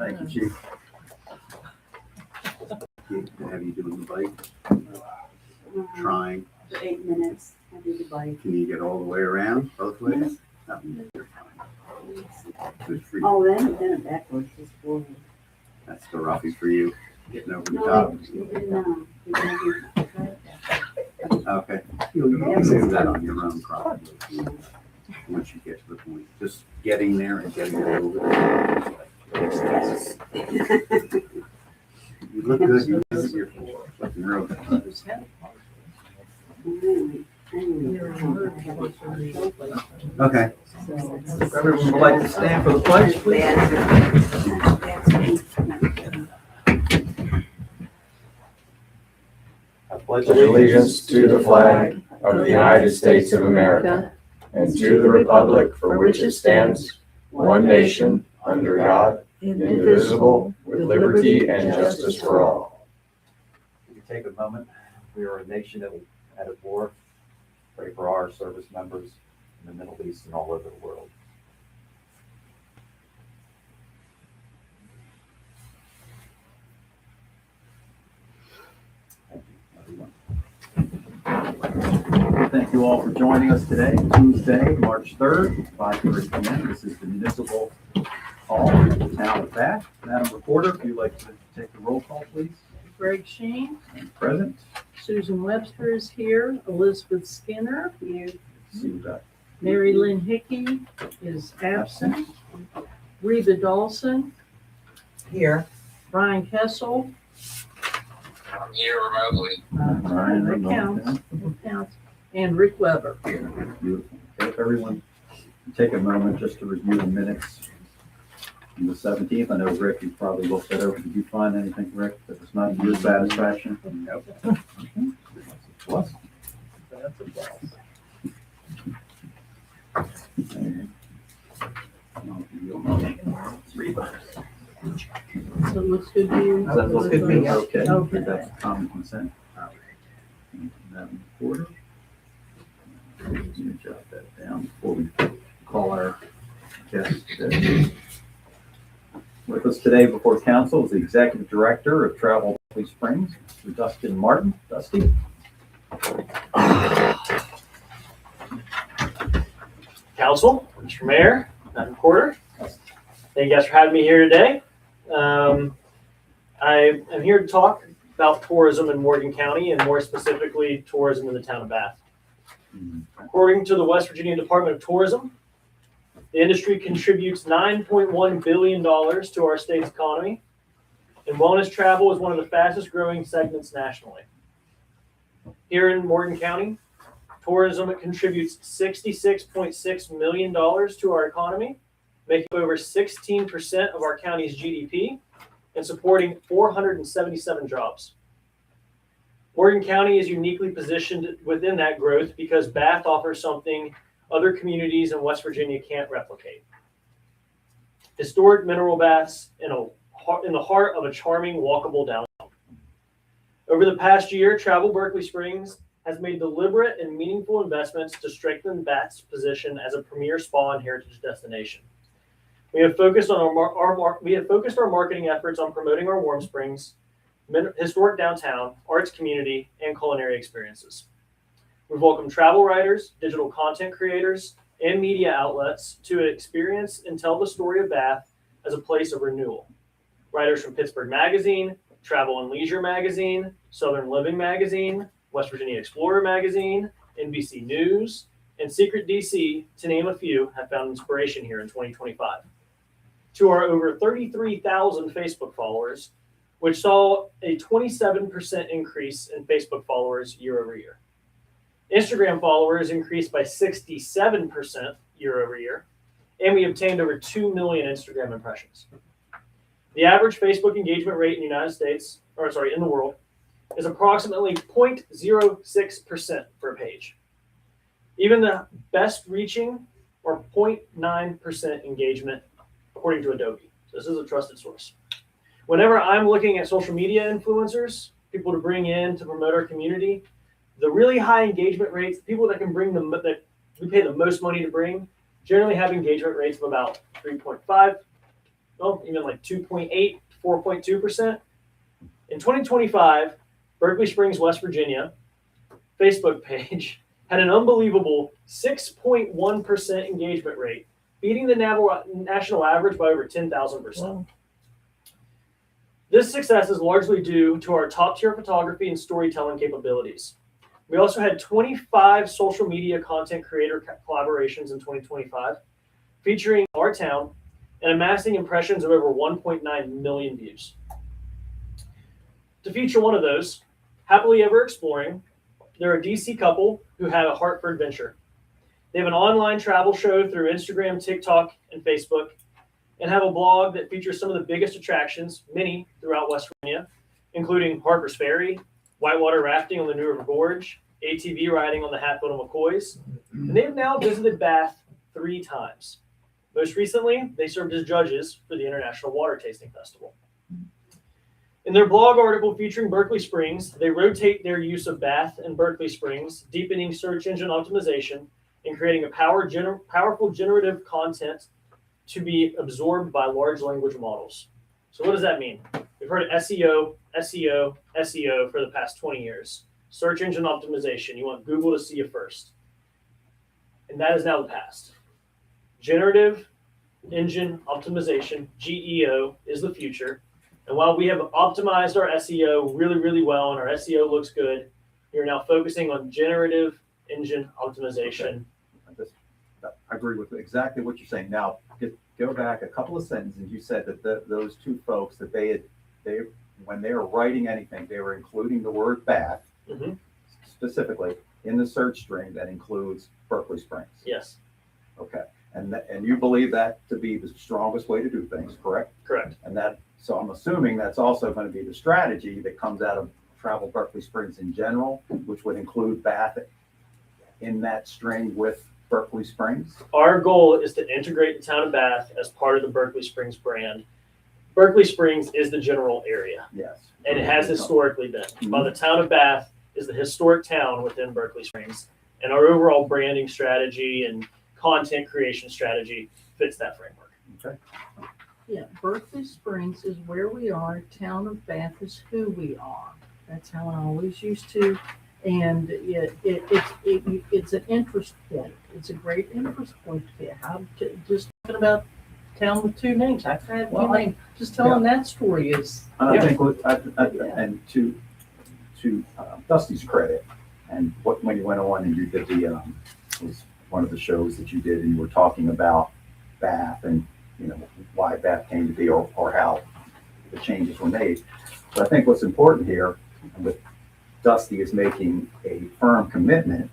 Thank you, Chief. Have you doing the bike? Trying. For 8 minutes, I do the bike. Can you get all the way around both ways? No, you're fine. Good for you. Oh, then it backwards is forward. That's the roughie for you, getting over the No, top. we didn't try it backwards. Okay. You'll do that on your own probably, once you get to the point. Just getting there and getting it over there. You look good, you look your looking real good. Okay. Everyone would like to stand for the pledge, please. I pledge allegiance to the flag of the United States of America and to the republic for which it stands, one nation, under God, indivisible, with liberty and justice for all. We can take a moment. We are a nation at war. Pray for our service members in the Middle East and all over the world. Thank you, everyone. Thank you all for joining us today, Tuesday, March 3rd, 5:30 p.m. This is the Municipal Hall of the Town of Bath. Madam Reporter, if you'd like to take the roll call, please. Greg Sheen, And present. Susan Webster is here, Elizabeth Skinner, Here. See you back. Mary Lynn Hickey is absent, Reba Dawson, Here. Brian Kessel, I'm here remotely. Brian, that counts, and Rick Weber. Beautiful. If everyone can take a moment just to review the minutes from the 17th. I know, Rick, you probably looked that over. Did you find anything, Rick, that was not to your satisfaction? Nope. Plus. That's a plus. So it looks good to you? That looks good to me. Okay. Okay. That's common consent. Madam Reporter. Let me jot that down before we call our guest. With us today before council is the Executive Director of Travel Berkeley Springs, Mr. Dustin Martin. Dusty. Council, Mr. Mayor, Madam Recorder, thank you guys for having me here today. I am here to talk about tourism in Morgan County and more specifically tourism in the town of Bath. According to the West Virginia Department of Tourism, the industry contributes $9.1 billion to our state's economy, and wellness travel is one of the fastest growing segments nationally. Here in Morgan County, tourism contributes $66.6 million to our economy, making up over 16% of our county's GDP and supporting 477 jobs. Morgan County is uniquely positioned within that growth because Bath offers something other communities in West Virginia can't replicate. Historic mineral baths in the heart of a charming, walkable downtown. Over the past year, Travel Berkeley Springs has made deliberate and meaningful investments to strengthen Bath's position as a premier spa and heritage destination. We have focused our marketing efforts on promoting our warm springs, historic downtown, arts community, and culinary experiences. We've welcomed travel writers, digital content creators, and media outlets to experience and tell the story of Bath as a place of renewal. Writers from Pittsburgh Magazine, Travel and Leisure Magazine, Southern Living Magazine, West Virginia Explorer Magazine, NBC News, and Secret DC, to name a few, have found inspiration here in 2025. To our over 33,000 Facebook followers, which saw a 27% increase in Facebook followers year over year. Instagram followers increased by 67% year over year, and we obtained over 2 million Instagram impressions. The average Facebook engagement rate in the in the world, is approximately 0.06% per page. Even the best reaching are 0.9% engagement, according to Adobe. So this is a trusted source. Whenever I'm looking at social media influencers, people to bring in to promote our community, the really high engagement rates, people that can bring them, that we pay the most money to bring, generally have engagement rates of about 3.5 well, even like 2.8, 4.2%. In 2025, Berkeley Springs, West Virginia, Facebook page had an unbelievable 6.1% engagement rate, beating the national average by over 10,000%. Wow. This success is largely due to our top-tier photography and storytelling capabilities. We also had 25 social media content creator collaborations in 2025, featuring our town and amassing impressions of over 1.9 million views. To feature one of those, Happily Ever Exploring, they're a DC couple who had a Hartford venture. They have an online travel show through Instagram, TikTok, and Facebook, and have a blog that features some of the biggest attractions, many throughout West Virginia, including Harper's Ferry, whitewater rafting on the New River Gorge, ATV riding on the Hatfield and McCoys, and they've now visited Bath 3 times. Most recently, they served as judges for the International Water Tasting Festival. In their blog article featuring Berkeley Springs, they rotate their use of Bath and Berkeley Springs, deepening search engine optimization and creating a powerful generative content to be absorbed by large language models. So what does that mean? We've heard SEO, SEO, SEO for the past 20 years. Search engine optimization. You want Google to see you first. And that is now the past. Generative engine optimization, GEO, is the future. And while we have optimized our SEO really, really well, and our SEO looks good, we are now focusing on generative engine optimization. I agree with exactly what you're saying. Now, go back a couple of sentences. You said that those two folks, that when they were writing anything, they were including the word Bath, specifically in the search string that includes Berkeley Springs. Yes, Okay. And you believe that to be the strongest way to do things, correct? correct. So I'm assuming that's also going to be the strategy that comes out of Travel Berkeley Springs in general, which would include Bath in that string with Berkeley Springs. Our goal is to integrate the town of Bath as part of the Berkeley Springs brand. Berkeley Springs is the general area, Yes. and it has historically been. While the town of Bath is the historic town within Berkeley Springs, and our overall branding strategy and content creation strategy fits that framework. Okay. Yeah, Berkeley Springs is where we are. Town of Bath is who we are. That's how I always used to. And it's an interest point. It's a great interest point to be. Just talking about town with 2 names. I've had 2 names. Just telling that story is. And I think, and to Dusty's credit, and when you went on and you did was one of the shows that you did, and you were talking about Bath and why Bath came to be, or how the changes were made. But I think what's important here, with Dusty, is making a firm commitment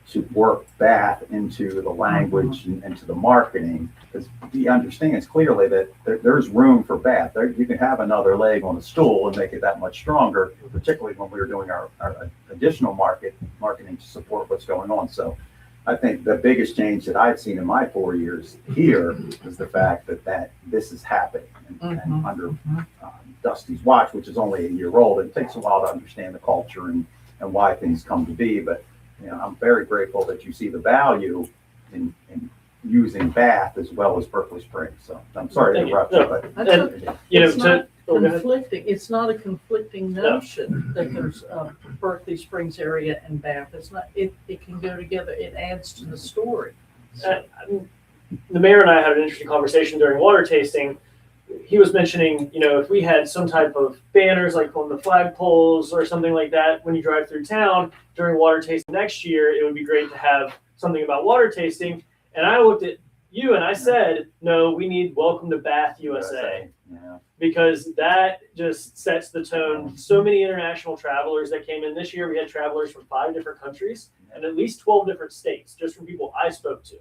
to work Bath into the language and to the marketing, because he understands clearly that there's room for Bath. You can have another leg on the stool and make it that much stronger, particularly when we were doing our additional marketing to support what's going on. So I think the biggest change that I've seen in my 4 years here is the fact that this is happening, and under Dusty's watch, which is only a year old. It takes a while to understand the culture and why things come to be, but I'm very grateful that you see the value in using Bath as well as Berkeley Springs. So I'm sorry to interrupt you, but It's not conflicting. It's not a conflicting notion that there's a Berkeley Springs area and Bath. It's not. It can go together. It adds to the story. The mayor and I had an interesting conversation during water tasting. He was mentioning, if we had some type of banners like on the flagpoles or something like that when you drive through town during water tasting next year, it would be great to have something about water tasting. And I looked at you and I said, no, we need Welcome to Bath, USA. Yeah. Because that just sets the tone. So many international travelers that came in this year. We had travelers from 5 different countries and at least 12 different states, just from people I spoke to.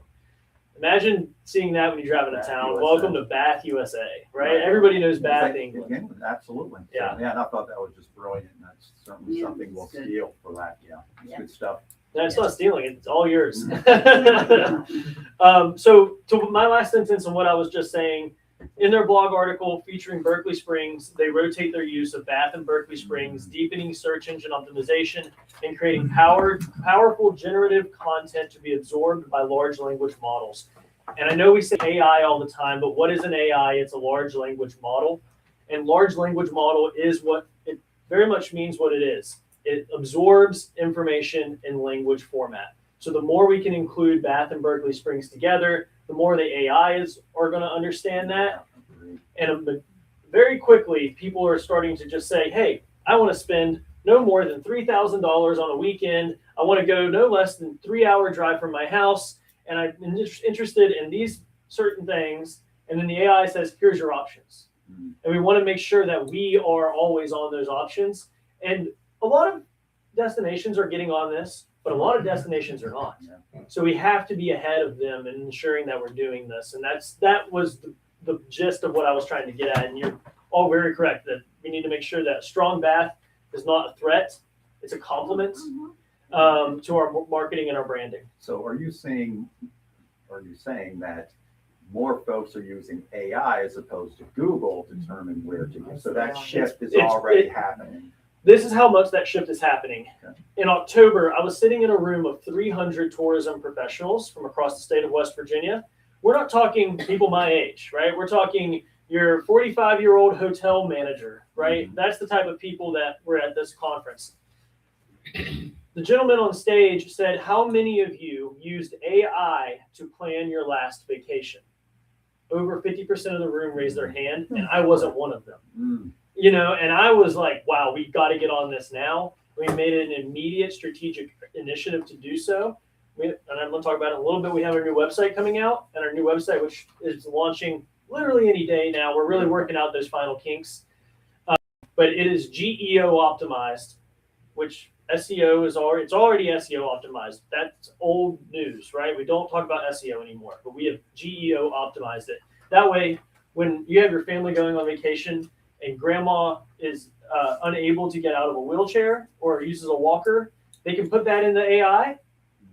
Imagine seeing that when you drive into town. USA. Welcome to Bath, USA, right? Everybody knows Bath, England. Absolutely. Yeah. And I thought that was just brilliant. And that's certainly something we'll steal for that. Yeah. It's good stuff. No, it's not stealing. It's all yours. So to my last sentence on what I was just saying, in their blog article featuring Berkeley Springs, they rotate their use of Bath and Berkeley Springs, deepening search engine optimization and creating powerful generative content to be absorbed by large language models. And I know we say AI all the time, but what is an AI? It's a large language model. And large language model is what it very much means what it is. It absorbs information in language format. So the more we can include Bath and Berkeley Springs together, the more the AIs are going to understand that. And very quickly, people are starting to just say, hey, I want to spend no more than $3,000 on a weekend. I want to go no less than 3-hour drive from my house. And I'm interested in these certain things. And then the AI says, here's your options. And we want to make sure that we are always on those options. And a lot of destinations are getting on this, but a lot of destinations are not. So we have to be ahead of them and ensuring that we're doing this. And that was the gist of what I was trying to get at. And you're all very correct that we need to make sure that strong Bath is not a threat. It's a complement to our marketing and our branding. So are you saying that more folks are using AI as opposed to Google to determine where to go? So that shift is already happening. This is how much that shift is happening. Okay. In October, I was sitting in a room of 300 tourism professionals from across the state of West Virginia. We're not talking people my age, right? We're talking your 45-year-old hotel manager, right? Mm-hmm. That's the type of people that were at this conference. The gentleman on stage said, how many of you used AI to plan your last vacation? Over 50% of the room raised their hand, and I wasn't one of them. You know, and I was like, wow, we got to get on this now. We made an immediate strategic initiative to do so. And I'm going to talk about it in a little bit. We have our new website coming out, and our new website, which is launching literally any day now. We're really working out those final kinks. But it is GEO optimized, which SEO is already SEO optimized. That's old news, right? We don't talk about SEO anymore, but we have GEO optimized it. That way, when you have your family going on vacation and grandma is unable to get out of a wheelchair or uses a walker, they can put that in the AI.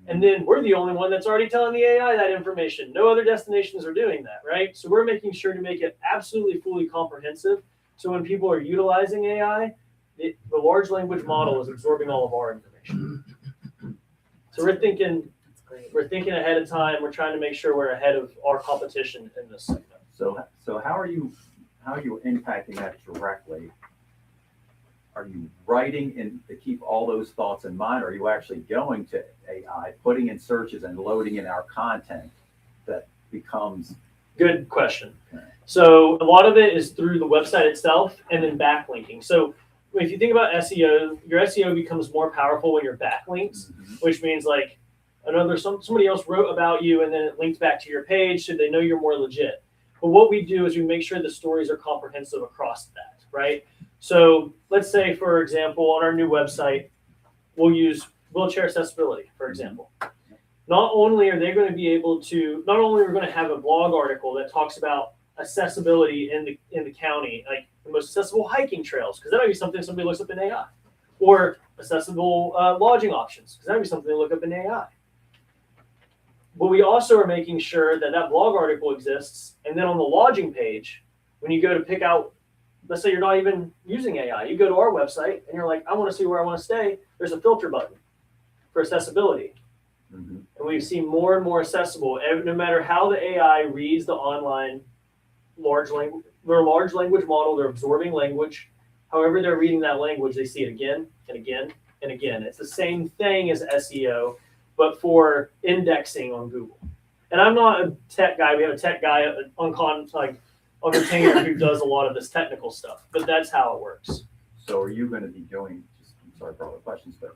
And then we're the only one that's already telling the AI that information. No other destinations are doing that, right? So we're making sure to make it absolutely fully comprehensive. So when people are utilizing AI, the large language model is absorbing all of our information. So we're thinking ahead of time. We're trying to make sure we're ahead of our competition in this segment. So how are you impacting that directly? Are you writing in to keep all those thoughts in mind? Or are you actually going to AI, putting in searches and loading in our content that becomes? Good question. Okay. So a lot of it is through the website itself and then backlinking. So if you think about SEO, your SEO becomes more powerful when you're backlinks, which means like somebody else wrote about you and then it links back to your page so they know you're more legit. But what we do is we make sure the stories are comprehensive across that, right? So let's say, for example, on our new website, we'll use wheelchair accessibility, for example. Not only are they going to be able to, not only are we going to have a blog article that talks about accessibility in the county, like the most accessible hiking trails, because that might be something somebody looks up in AI, or accessible lodging options, because that might be something they look up in AI. But we also are making sure that that blog article exists, and then on the lodging page, when you go to pick out, let's say you're not even using AI, you go to our website and you're like, I want to see where I want to stay. There's a filter button for accessibility. And we've seen more and more accessible, no matter how the AI reads the online large language model, they're absorbing language. However they're reading that language, they see it again and again and again. It's the same thing as SEO, but for indexing on Google. And I'm not a tech guy. We have a tech guy on retainer who does a lot of this technical stuff, but that's how it works. So are you going to be doing, I'm sorry for all the questions, but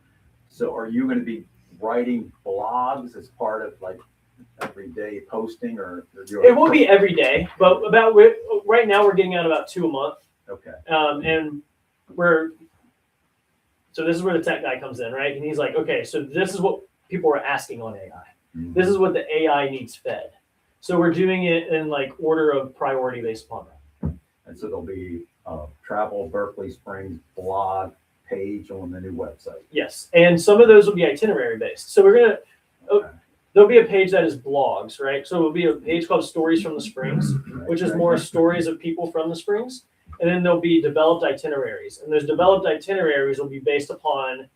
so are you going to be writing blogs as part of like everyday posting or? It will be every day, but right now we're getting out about 2 a month. Okay. And so this is where the tech guy comes in, right? And he's like, okay, so this is what people are asking on AI. This is what the AI needs fed. So we're doing it in like order of priority based upon that. And so there'll be a Travel Berkeley Springs blog page on the new website. Yes, and some of those will be itinerary based. So there'll be a page that is blogs, right? So it'll be a page called Stories from the Springs, which is more stories of people from the Springs. And then there'll be developed itineraries. And those developed itineraries will be based upon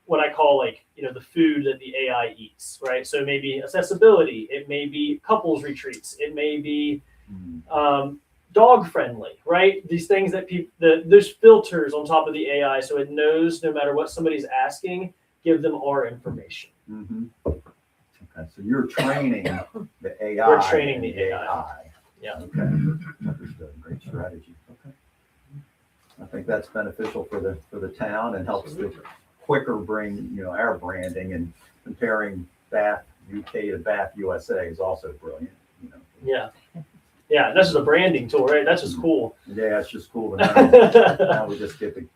what I call like, the food that the AI eats, right? So it may be accessibility, it may be couples retreats, it may be dog friendly, right? These things that there's filters on top of the AI, so it knows no matter what somebody's asking, give them our information. Mm-hmm. Okay, so you're training the AI. We're training and the AI. Yeah. Okay, understood. Great strategy. Okay. I think that's beneficial for the town and helps to quicker bring, our branding, and comparing Bath UK to Bath USA is also brilliant, Yeah. Yeah, that's just a branding tool, right? That's just cool. Yeah, it's just cool to know. Now we just get the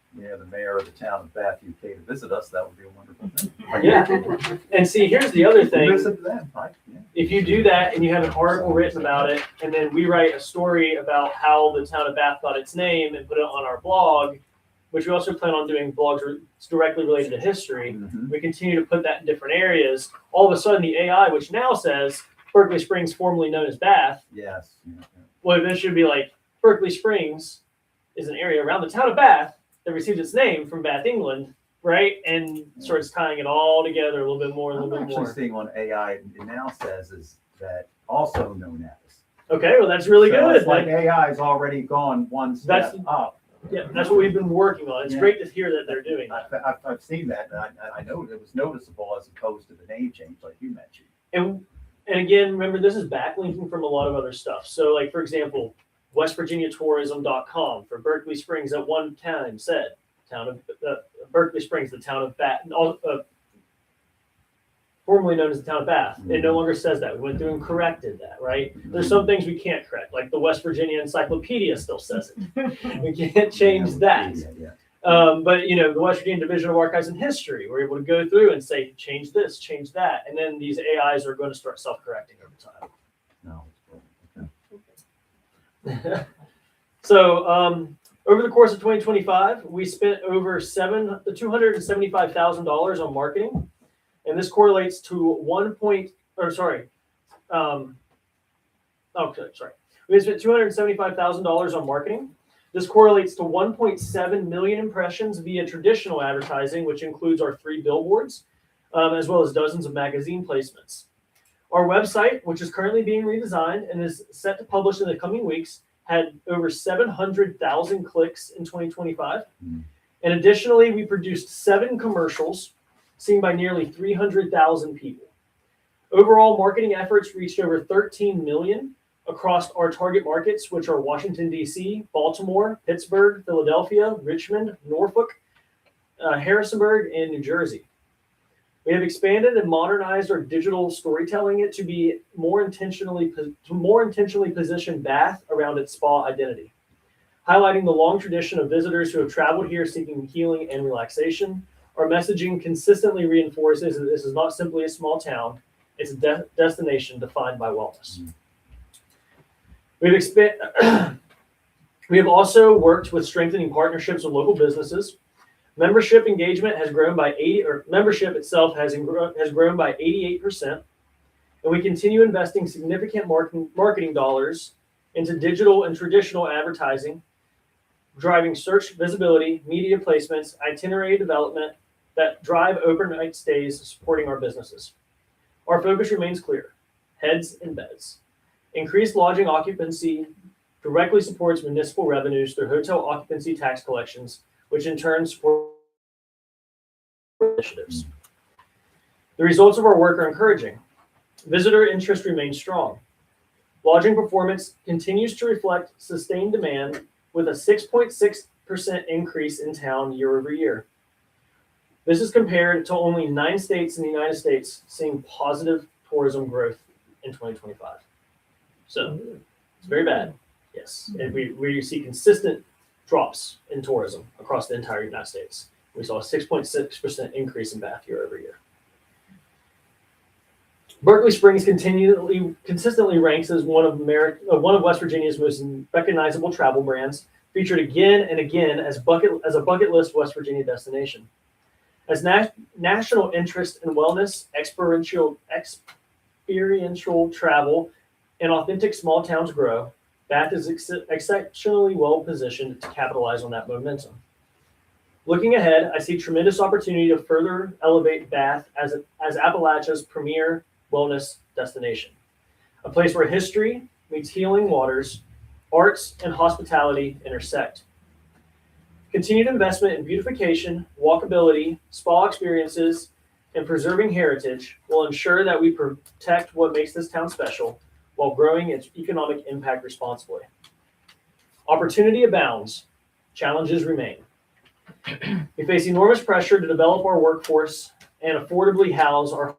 mayor of the town of Bath UK to visit us. That would be a wonderful thing. Yeah. And see, here's the other thing. Visit them, right? Yeah. If you do that and you have an article written about it, and then we write a story about how the town of Bath got its name and put it on our blog, which we also plan on doing blogs directly related to history, Mhm. we continue to put that in different areas. All of a sudden, the AI, which now says Berkeley Springs, formerly known as Bath, Yes. Yeah. well, eventually should be like Berkeley Springs is an area around the town of Bath that received its name from Bath, England, right? And starts tying it all together a little bit more, a I'm little bit actually more. seeing on AI it now says is that also known as. Okay, well, that's really So good. it's like AI has already gone one step That's- up. Yeah, that's what we've been working on. It's Yeah. great to hear that they're doing that. I've seen that, and I know it was noticeable as opposed to the name change like you mentioned. And again, remember, this is backlinking from a lot of other stuff. So, like, for example, WestVirginiaTourism.com for Berkeley Springs at one time said, town of Berkeley Springs, the town of Bath, formerly known as the town of Bath. It no longer says that. We went through and corrected that, right? There's some things we can't correct, like the West Virginia Encyclopedia still says it. We can't change that. Yeah. But the West Virginia Division of Archives and History, we're able to go through and say, change this, change that. And then these AIs are going to start self-correcting over time. No. So over the course of 2025, we spent over $275,000 on marketing, and this correlates to we spent $275,000 on marketing. This correlates to 1.7 million impressions via traditional advertising, which includes our 3 billboards, as well as dozens of magazine placements. Our website, which is currently being redesigned and is set to publish in the coming weeks, had over 700,000 clicks in 2025. And additionally, we produced 7 commercials seen by nearly 300,000 people. Overall, marketing efforts reached over 13 million across our target markets, which are Washington, D.C., Baltimore, Pittsburgh, Philadelphia, Richmond, Norfolk, Harrisonburg, and New Jersey. We have expanded and modernized our digital storytelling it to be more intentionally position Bath around its spa identity, highlighting the long tradition of visitors who have traveled here seeking healing and relaxation. Our messaging consistently reinforces that this is not simply a small town; it's a destination defined by wellness. We have also worked with strengthening partnerships with local businesses. Membership engagement has grown by membership itself has grown by 88%, and we continue investing significant marketing dollars into digital and traditional advertising, driving search visibility, media placements, itinerary development that drive overnight stays, supporting our businesses. Our focus remains clear: heads and beds. Increased lodging occupancy directly supports municipal revenues through hotel occupancy tax collections, which in turn support initiatives. The results of our work are encouraging. Visitor interest remains strong. Lodging performance continues to reflect sustained demand, with a 6.6% increase in town year over year. This is compared to only 9 states in the United States seeing positive tourism growth in 2025. So it's very bad. Yes. And we see consistent drops in tourism across the entire United States. We saw a 6.6% increase in Bath year over year. Berkeley Springs consistently ranks as one of West Virginia's most recognizable travel brands, featured again and again as a bucket list West Virginia destination. As national interest in wellness, experiential travel, and authentic small towns grow, Bath is exceptionally well positioned to capitalize on that momentum. Looking ahead, I see tremendous opportunity to further elevate Bath as Appalachia's premier wellness destination, a place where history meets healing waters, arts and hospitality intersect. Continued investment in beautification, walkability, spa experiences, and preserving heritage will ensure that we protect what makes this town special while growing its economic impact responsibly. Opportunity abounds, challenges remain. We face enormous pressure to develop our workforce and affordably house our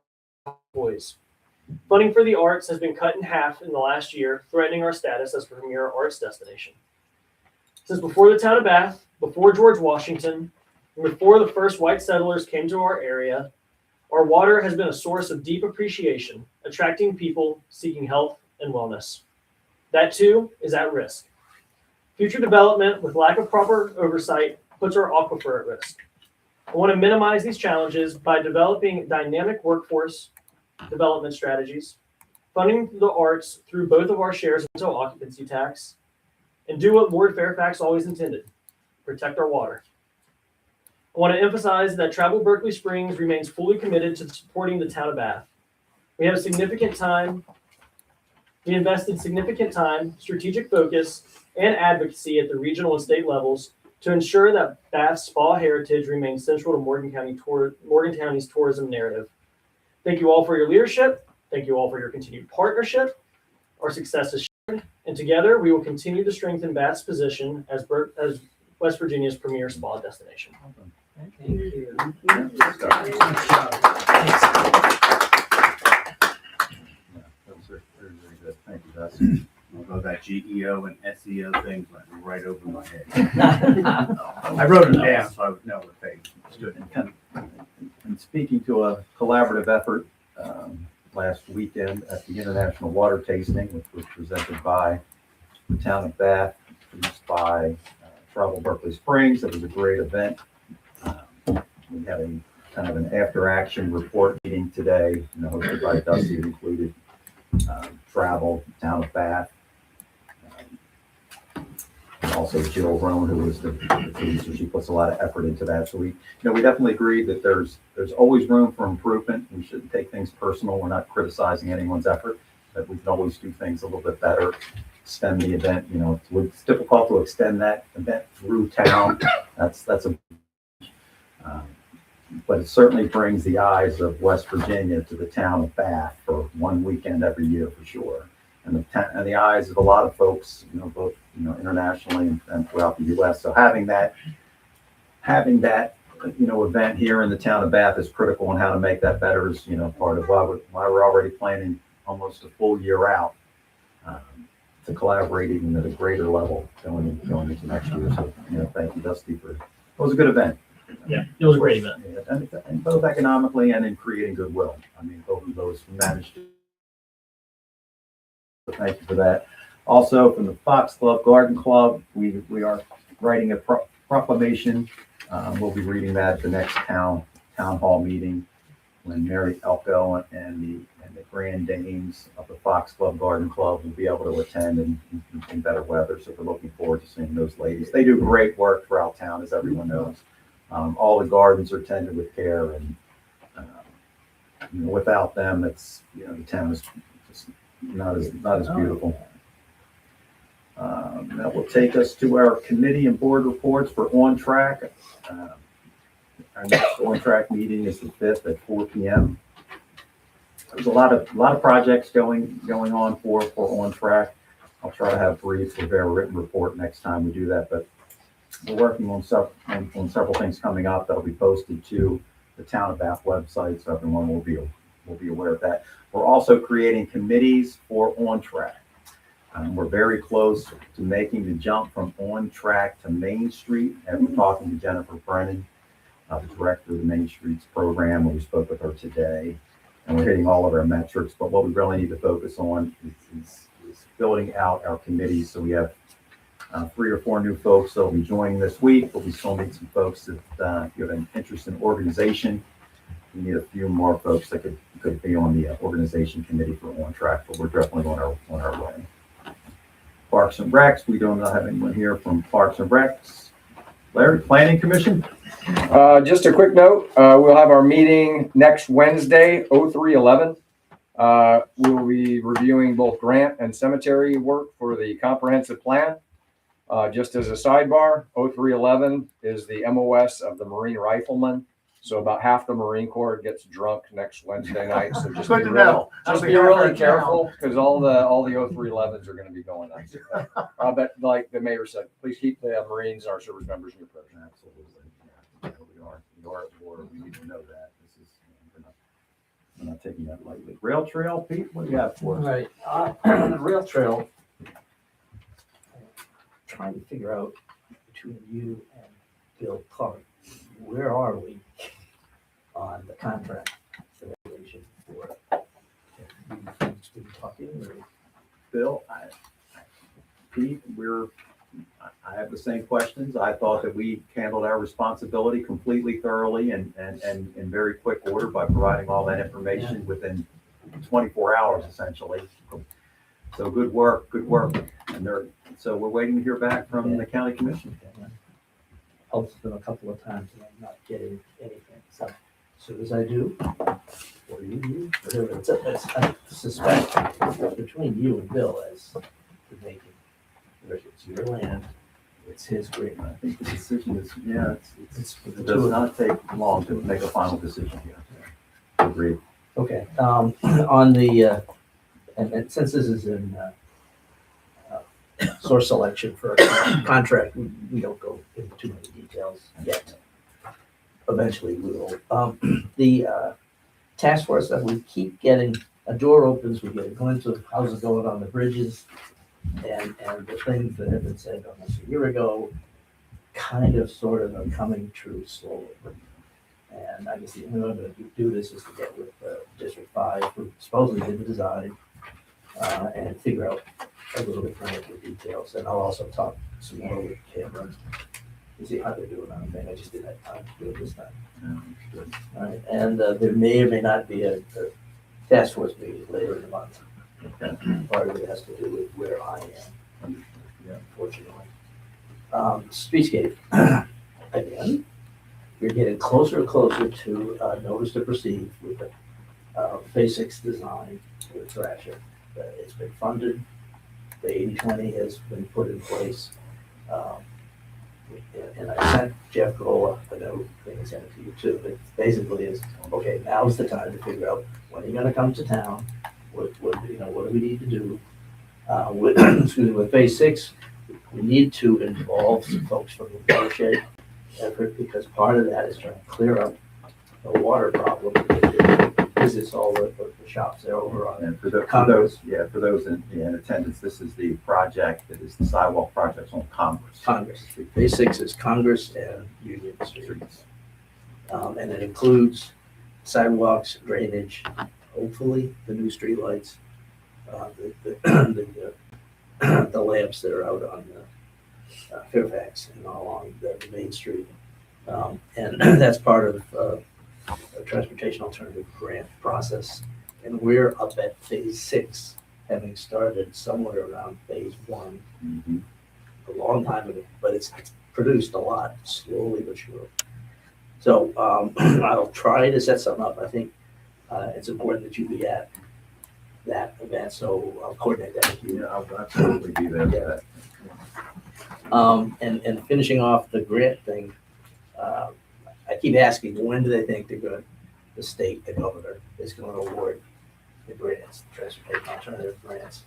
employees. Funding for the arts has been cut in half in the last year, threatening our status as a premier arts destination. Since before the town of Bath, before George Washington, and before the first white settlers came to our area, our water has been a source of deep appreciation, attracting people seeking health and wellness. That too is at risk. Future development with lack of proper oversight puts our aquifer at risk. I want to minimize these challenges by developing dynamic workforce development strategies, funding the arts through both of our shares into occupancy tax, and do what Lord Fairfax always intended, protect our water. I want to emphasize that Travel Berkeley Springs remains fully committed to supporting the town of Bath. We invested significant time, strategic focus, and advocacy at the regional and state levels to ensure that Bath's spa heritage remains central to Morgan County's tourism narrative. Thank you all for your leadership. Thank you all for your continued partnership. Our success is shared, and together we will continue to strengthen Bath's position as West Virginia's premier spa destination. Thank you. Those are very, very good. Thank you, Dusty. Although that GEO and SEO things went right over my head. I wrote it down. So I would know what they stood in. And speaking to a collaborative effort last weekend at the International Water Tasting, which was presented by the town of Bath, produced by Travel Berkeley Springs. It was a great event. We had a kind of an after-action report meeting today, hosted by Dusty. It included Travel, town of Bath, and also Jill Roan, who was the producer. She puts a lot of effort into that. So we definitely agree that there's always room for improvement. We shouldn't take things personal. We're not criticizing anyone's effort, but we can always do things a little bit better. Extend the event. It's difficult to extend that event through town. That's a but it certainly brings the eyes of West Virginia to the town of Bath for one weekend every year for sure, and the eyes of a lot of folks, both internationally and throughout the U.S. So having that event here in the town of Bath is critical, and how to make that better is part of why we're already planning almost a full year out to collaborate even at a greater level going into next year. So thank you, Dusty, it was a good event. Yeah, it was a great event. And both economically and in creating goodwill. I mean, both of those managed to. So thank you for that. Also, from the Foxglove Garden Club, we are writing a proclamation. We'll be reading that at the next town hall meeting when Mary Elko and the grand dames of the Foxglove Garden Club will be able to attend in better weather. So we're looking forward to seeing those ladies. They do great work throughout town, as everyone knows. All the gardens are tended with care, and without them, it's the town is just not as beautiful. That will take us to our committee and board reports for On Track. Our next On Track meeting is the 5th at 4 p.m. There's a lot of projects going on for On Track. I'll try to have brief with their written report next time we do that, but we're working on several things coming up that'll be posted to the Town of Bath website, so everyone will be aware of that. We're also creating committees for On Track. We're very close to making the jump from On Track to Main Street after talking to Jennifer Brennan, the director of the Main Streets program, and we spoke with her today. And we're hitting all of our metrics, but what we really need to focus on is building out our committees. So we have 3 or 4 new folks that will be joining this week, but we still need some folks that if you have an interest in organization. We need a few more folks that could be on the organization committee for On Track, but we're definitely on our way. Parks and Recs, we don't have anyone here from Parks and Recs. Larry, Planning Commission? Just a quick note, we'll have our meeting next Wednesday, 03/11. We'll be reviewing both grant and cemetery work for the comprehensive plan. Just as a sidebar, 03/11 is the MOS of the Marine Riflemen. So about half the Marine Corps gets drunk next Wednesday night. So just Good be to really, know. just I'll be be really happy now. careful because all the 03/11s are going to be going nuts. But like the mayor said, please keep the Marines and our service members in your prayers. Absolutely. Yeah, we are at war. We need to know that. This is, we're not taking that lightly. Rail trail, Pete, what do you have for us? Right, the rail trail. Trying to figure out between you and Bill Clark, where are we on the contract evaluation for it? Have you been talking or? Bill, Pete, I have the same questions. I thought that we handled our responsibility completely thoroughly and in very quick order by providing all that information within 24 hours essentially. So good work. So we're waiting to hear back from the county commission. Helps them a couple of times and I'm not getting anything. So as soon as I do, or you do, whatever, I suspect between you and Bill as the making. It's your land, it's his green. I think the decision is, It's for the it two does of them. not take long to make a final decision here. Agreed. Okay, on the, and since this is in source selection for a contract, we don't go into too many details yet. Eventually we will. The task force that we keep getting, a door opens, we get a glimpse of how's it going on the bridges and the things that have been said almost a year ago, kind of sort of are coming true slowly. And I guess the only way to do this is to get with District 5, who supposedly did the design, and figure out a little bit more of the details. And I'll also talk some more with Cameron to see how they're doing on it. I just didn't have time to do it this time. Yeah, good. All right, and there may or may not be a task force meeting later in the month. Okay. Part of it has to do with where I am, Yeah. unfortunately. Streetscape, again, we're getting closer and closer to notice to proceed with the Phase 6 design with Thrasher. It's been funded, the 80/20 has been put in place. And I sent Jeff Grola a note, I think I sent it to you too, but basically is, okay, now's the time to figure out when you're gonna come to town, what do we need to do? With, excuse me, with Phase 6, we need to involve some folks from the watershed effort, because part of that is trying to clear up the water problem. Visits all the shops there over on And for those in attendance, this is the project that is the sidewalk project on Congress. Congress. Phase 6 is Congress and Union Streets. And it includes sidewalks, drainage, hopefully the new streetlights, the lamps that are out on Fairfax and all along the main street. And that's part of a transportation alternative grant process. And we're up at Phase 6, having started somewhere around Phase 1 Mhm. a long time ago, but it's produced a lot, slowly but surely. So I'll try to set something up. I think it's important that you be at that event, so I'll coordinate that with you. Yeah, I'll absolutely be there for that. And finishing off the grant thing, I keep asking, when do they think the state, the governor, is going to award the grants, transportation alternative grants?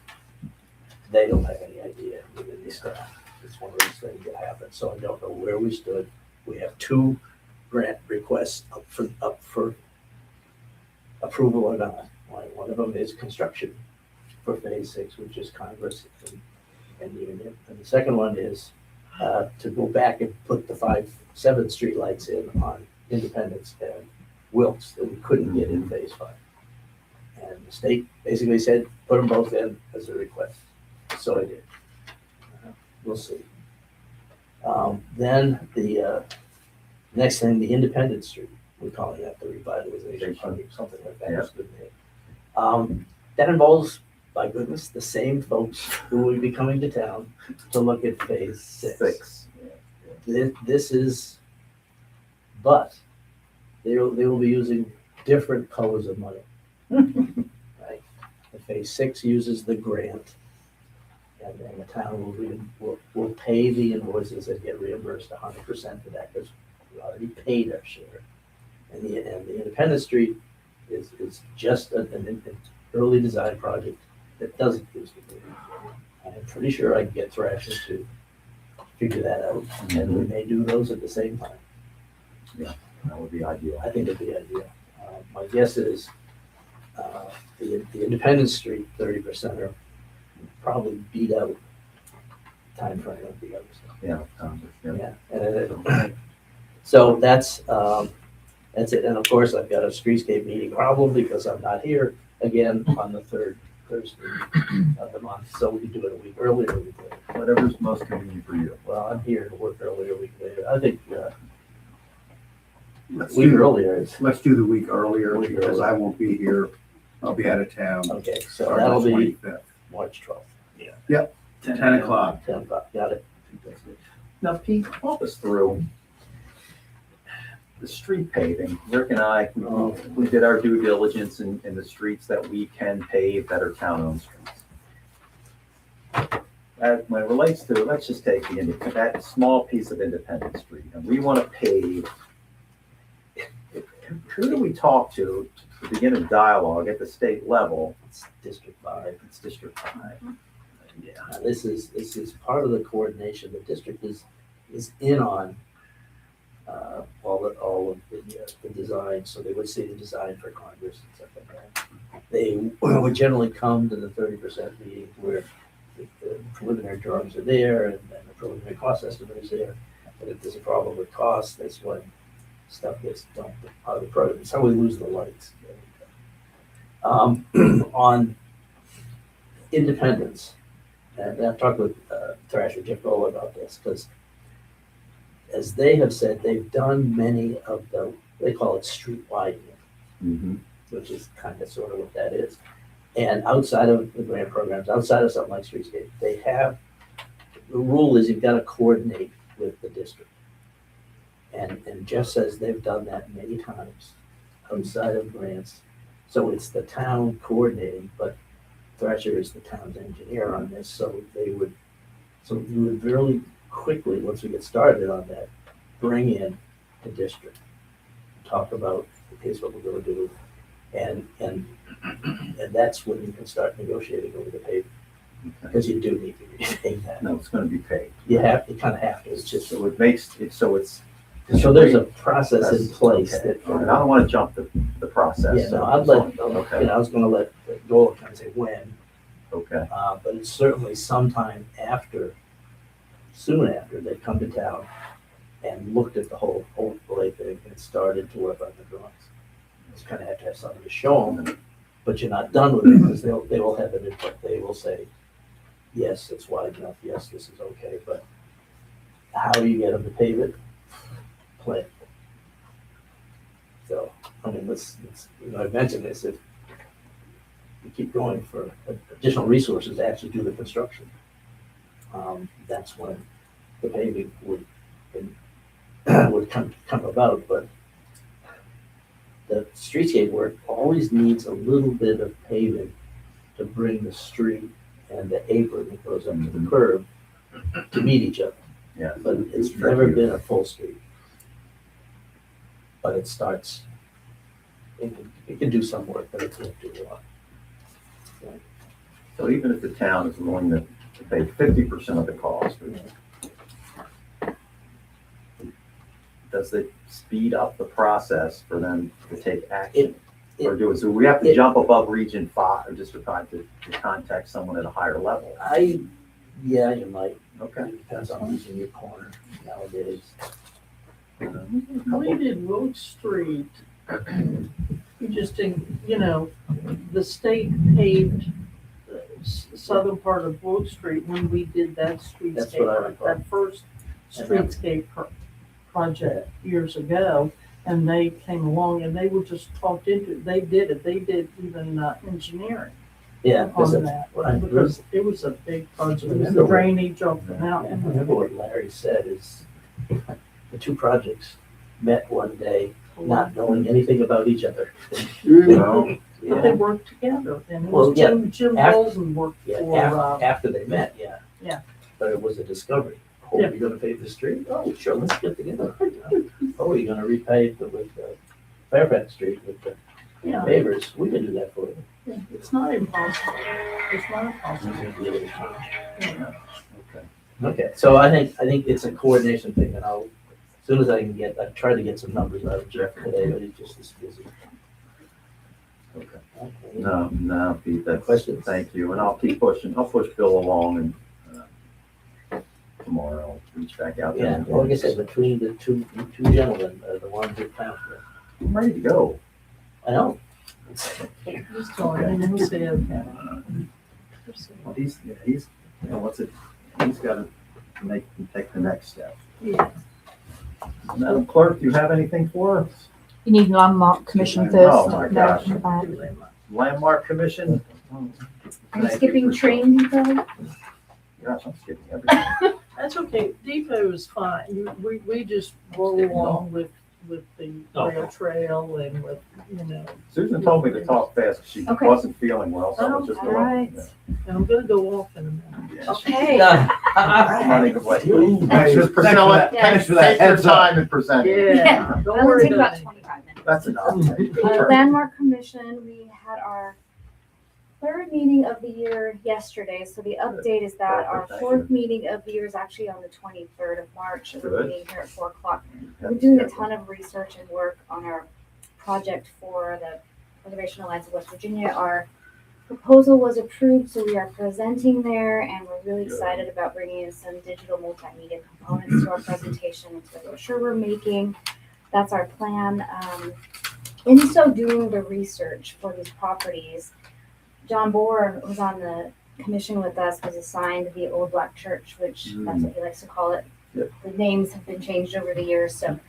They don't have any idea within the staff. It's one of those things that happen, so I don't know where we stood. We have 2 grant requests up for approval or not. One of them is construction for Phase 6, which is Congress and Union. And the second one is to go back and put the 5-7 streetlights in on Independence and Wilkes that we couldn't get in Phase 5. And the state basically said, put them both in as a request. So I did. We'll see. Then the next thing, the Independence Street, we're calling that the revitalization project, something like that. It's a good name. That involves, by goodness, the same folks who will be coming to town to look at Phase 6. Six. This is but they will be using different colors of money. Right? The Phase 6 uses the grant, and then the town will pay the invoices and get reimbursed 100% for that, because we already paid our share. And the Independence Street is just an early design project that doesn't use the grant. I'm pretty sure I can get Thrasher to figure that out, and we may do those at the same time. That would be ideal. I think it'd be ideal. My guess is, the Independence Street 30%er probably beat out timeframe of the other stuff. Yeah. Yeah, so that's it. And of course, I've got a streetscape meeting problem because I'm not here again on the third Thursday of the month. So we can do it a week earlier, a week later. Whatever's most convenient for you. Well, I'm here to work earlier, a week later. I think Let's week do, earlier is, let's do the week earlier Week because earlier. I won't be here. I'll be out of town. okay, so Starting that'll the be 25th. March 12th. 10 o'clock. 10 o'clock, got it. Now, Pete, walk us through the street paving. Rick and I, we did our due diligence in the streets that we can pave that are town-owned streets. When it relates to, let's just take that small piece of Independence Street, and we want to pave. Who do we talk to begin a dialogue at the state level? It's District 5. It's District 5. Yeah. Now, this is part of the coordination. The district is in on all of the design, so they would see the design for Congress and stuff like that. They would generally come to the 30% meeting where the preliminary drawings are there and the preliminary cost estimate is there. But if there's a problem with cost, that's when stuff gets dumped out of the program. It's how we lose the lights. On Independence, and I've talked with Thrasher Jeff Gola about this, because as they have said, they've done many of they call it street widening, Mm-hmm. which is kind of sort of what that is. And outside of the grant programs, outside of something like Streetscape, the rule is you've got to coordinate with the district. And Jeff says they've done that many times outside of grants. So it's the town coordinating, but Thrasher is the town's engineer on this, so you would really quickly, once we get started on that, bring in the district, talk about, here's what we're gonna do, and that's when you can start negotiating over the pavement, because you do need to repay that. No, it's going to be paid. You kind of have to, it's just, So it makes it so it's. so there's a process in place Okay. that. All right, I don't want to jump the process. Yeah, no, I was gonna let Gola kind of say when, Okay. but it's certainly sometime soon after they come to town and looked at the whole overlay thing and started to work on the drawings. Just kind of have to have something to show them, but you're not done with it because they will have an input. They will say, yes, it's wide enough. Yes, this is okay, but how do you get them to pave it? Plan. So, I mean, I mentioned this, if you keep going for additional resources to actually do the construction, that's when the paving would come about, but the streetscape work always needs a little bit of paving to bring the street and the apron that goes up to the curb to meet each other. Yeah. But it's never been a full street. But it starts, it can do some work, but it can't do a lot. So even if the town is willing to pay 50% of the cost, does it speed up the process for them to take action? Or do we have to jump above Region 5 or District 5 to contact someone at a higher level? Yeah, you might. Okay. It depends on who's in your corner nowadays. We did Wilk Street. You just, the state paved the southern part of Wilk Street when we did that That's what I streetscape, recall. that first streetscape project years ago. And they came along and they were just talked into it. They did it. They did even engineering Yeah. on that. Right. Because it was a big project. It was Remember the what- drainage off the I mountain. remember what Larry said is the two projects met one day, not knowing anything about each other. But they Yeah, worked together, and it Well, was yeah, Jim after- Bolton worked yeah, for, after they met, yeah. Yeah. But it was a discovery. Oh, Yeah. you're gonna pave the street? Oh, sure, let's get together. Oh, you're gonna repave with Fairfax Street with the yeah, neighbors? We can do that for you. it's not impossible. It's not impossible. Okay, so I think it's a coordination thing, and as soon as I can I tried to get some numbers out of Jeff today, but he's just as busy. Okay. Okay. No, Pete, that's, Questions? thank you, and I'll keep pushing, I'll push Bill along and, tomorrow I'll reach back out to Yeah, him. well, like I said, between the two gentlemen, the ones that found it. I'm ready to go. I know. He's talking, and he said, Well, he's, you know, he's gotta take the next step. yeah. Madam Clerk, do you have anything for us? You need landmark commission first. Oh, my gosh. No. Landmark Commission? Are you Thank you skipping for- train depot? Gosh, I'm skipping everything. That's okay, depot is fine, we just roll along with the rail trail and with, Susan told me to talk fast, 'cause she Okay. wasn't feeling well, so I was just All going. right. and I'm gonna go off in a minute. Yeah. Okay. I'm running away. Ooh. Thanks, Ms. Priscilla. Yes. Thanks for that heads up. Time in presenting. Yeah, That don't will worry take about about it. 25 minutes. That's enough. Landmark Commission, we had our third meeting of the year yesterday, so the update is that our Perfect, thank fourth meeting of the year is actually on the 23rd of March, and we're Good. meeting here at 4 o'clock. We're doing a ton of research and work on our project for the Preservation Alliance of West Virginia. Our proposal was approved, so we are presenting there, and we're really excited about bringing in some digital multimedia components to our presentation and to the brochure we're making. That's our plan. In so doing the research for these properties, John Bohr was on the commission with us, was assigned the Old Black Church, which that's what he likes to call it. Yep. The names have been changed over the years, so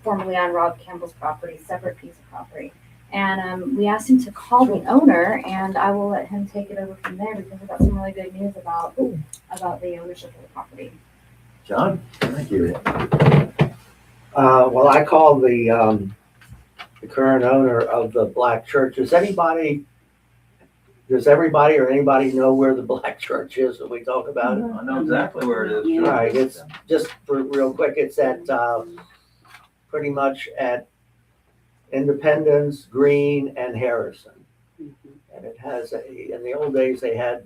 formerly on Rob Campbell's property, separate piece of property. And we asked him to call the owner, and I will let him take it over from there because we've got some really good news about the ownership of the property. John, thank you. Well, I called the current owner of the Black Church. Does everybody or anybody know where the Black Church is that we talk about it? I know exactly where it is. Yeah. All right, it's just for real quick, it's at, pretty much at Independence, Green, and Harrison. And it has in the old days, they had,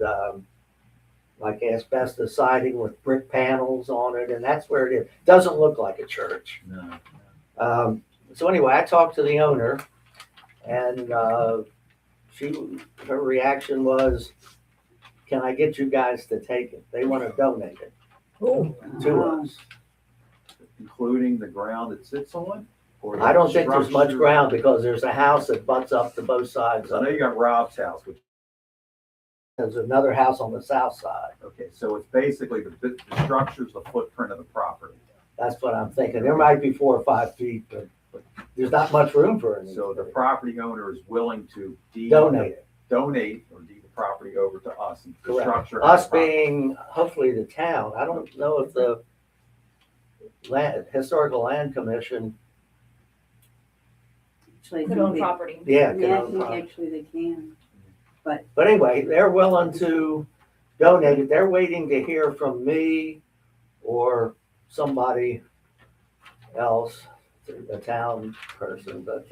like asbestos siding with brick panels on it, and that's where it is. Doesn't look like a church. No. So anyway, I talked to the owner, and her reaction was, "Can I get you guys to take it? They want to donate it to us." Including the ground it sits on? Or the I don't think there's much structure? ground because there's a house that butts up to both sides. I know you got Rob's house, which, There's another house on the south side. okay, so it's basically the structure's the footprint of the property. That's what I'm thinking. There might be 4 or 5 feet, but there's not much room for it. So the property owner is willing to Donate it. donate or deed the property over to us. And the Correct. structure. Us being hopefully the town. I don't know if the Historical Land Commission, Actually, I Could think own they- property. yeah, can Yeah, I own think property. actually they can. But anyway, they're willing to donate it. They're waiting to hear from me or somebody else, a town person, but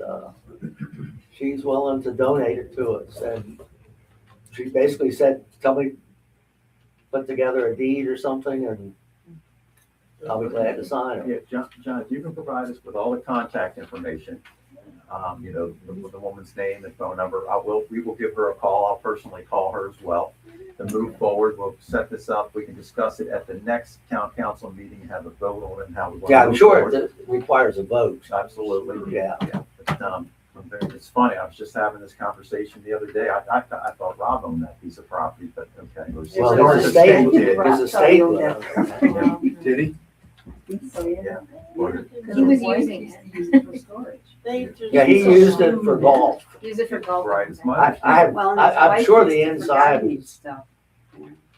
she's willing to donate it to us. And she basically said, tell me, put together a deed or something, and I'll be glad to sign it. Yeah, John, if you can provide us with all the contact information, you know, the woman's name and phone number, we will give her a call. I'll personally call her as well. To move forward, we'll set this up. We can discuss it at the next town council meeting and have a vote on it and how we want to Yeah, I'm move sure forward. it requires a vote. Absolutely. Yeah. It's funny, I was just having this conversation the other day. I thought Rob owned that piece of property, but okay. Well, Or there's the a state, did. there's a state. Did he? So, yeah. Yeah. Or did- He was using it. Use it for storage. Yeah, he used it for golf. Use it for golf. Right, it's my I, understanding. Well, and I, his I'm wife sure used the it for inside gardening is, stuff.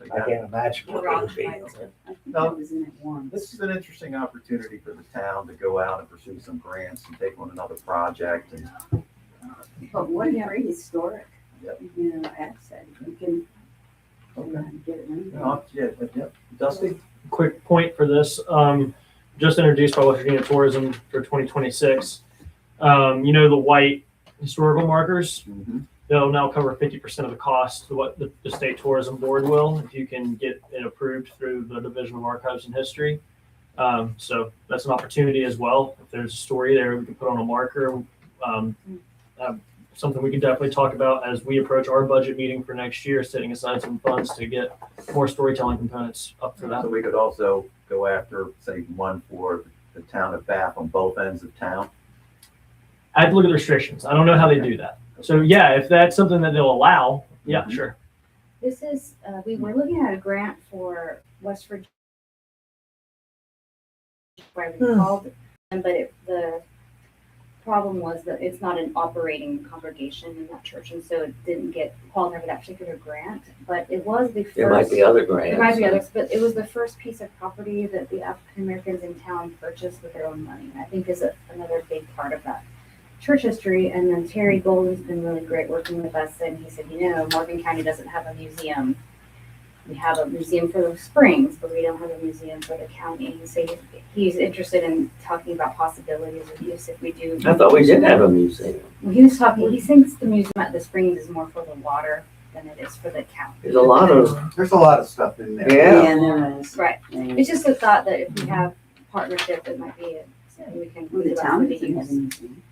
They I got- can't imagine what it would be. I think No. I was in it once. This is an interesting opportunity for the town to go out and pursue some grants and take on another project and But what a great historic, Yep. you know, asset. You can get it in. yeah. Dusty? Quick point for this, just introduced by West Virginia Tourism for 2026. You know, the white historical markers, they'll now cover 50% of the cost of what the state tourism board will, if you can get it approved through the Division of Archives and History. So that's an opportunity as well. If there's a story there, we can put on a marker. Something we can definitely talk about as we approach our budget meeting for next year, setting aside some funds to get more storytelling components up for that. So we could also go after, say, one for the town of Bath on both ends of town. I have to look at the restrictions. I don't know how they do that. So yeah, if that's something that they'll allow, yeah, sure. This is, we were looking at a grant for West Virginia. Where we called, but the problem was that it's not an operating congregation in that church, and so it didn't get qualified for that particular grant. But it was the first. There might be other grants. There might be others, but it was the first piece of property that the African Americans in town purchased with their own money. And I think is another big part of that church history. And then Terry Golden's been really great working with us, and he said, you know, Morgan County doesn't have a museum. We have a museum for the Springs, but we don't have a museum for the county. So he's interested in talking about possibilities of use if we do. I thought we did have a museum. Well, he was talking, he thinks the museum at the Springs is more for the water than it is for the county. There's a lot of, There's a lot of stuff in there. yeah. there is. Right. And It's just a thought that if we have partnership, it might be something we can. the think about town for the doesn't have use. anything.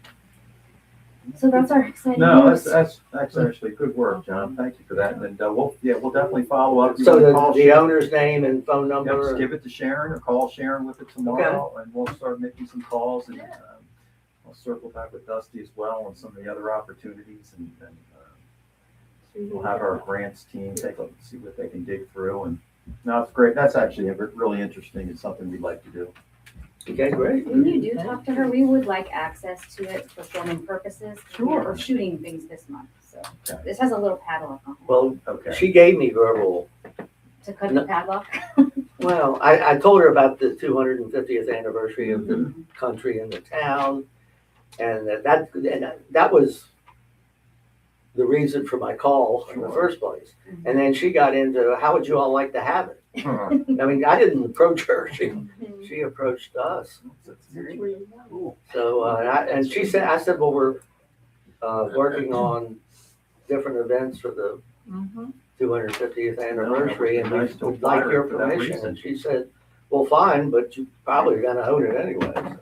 So that's our exciting No, news. that's actually good work, John. Thank you for that. And we'll definitely follow up. You So wanna call the Sharon? owner's name and phone Yep, just number. give it to Sharon or call Sharon with it tomorrow and we'll start making some calls and I'll circle back with Dusty as well on some of the other opportunities and we'll have our grants team take a look, see what they can dig through and no, it's great. That's actually really interesting. It's something we'd like to do. Okay, great. When you do talk to her, we would like access to it for filming purposes. Sure. We're shooting things this month, so Okay. this has a little padlock on it Well, Okay. she gave me verbal. to cut No. the padlock. Well, I told her about the 250th anniversary of the country and the town. And that was the reason for my call in the first place. And then she got into, how would you all like to have it? I mean, I didn't approach her. She approached us. Cool. So, and she said, I said, well, we're working on different events for the Mhm. 250th anniversary and Nice to we'd like your fire for that permission. reason. And she said, well, fine, but you probably are gonna own it anyway.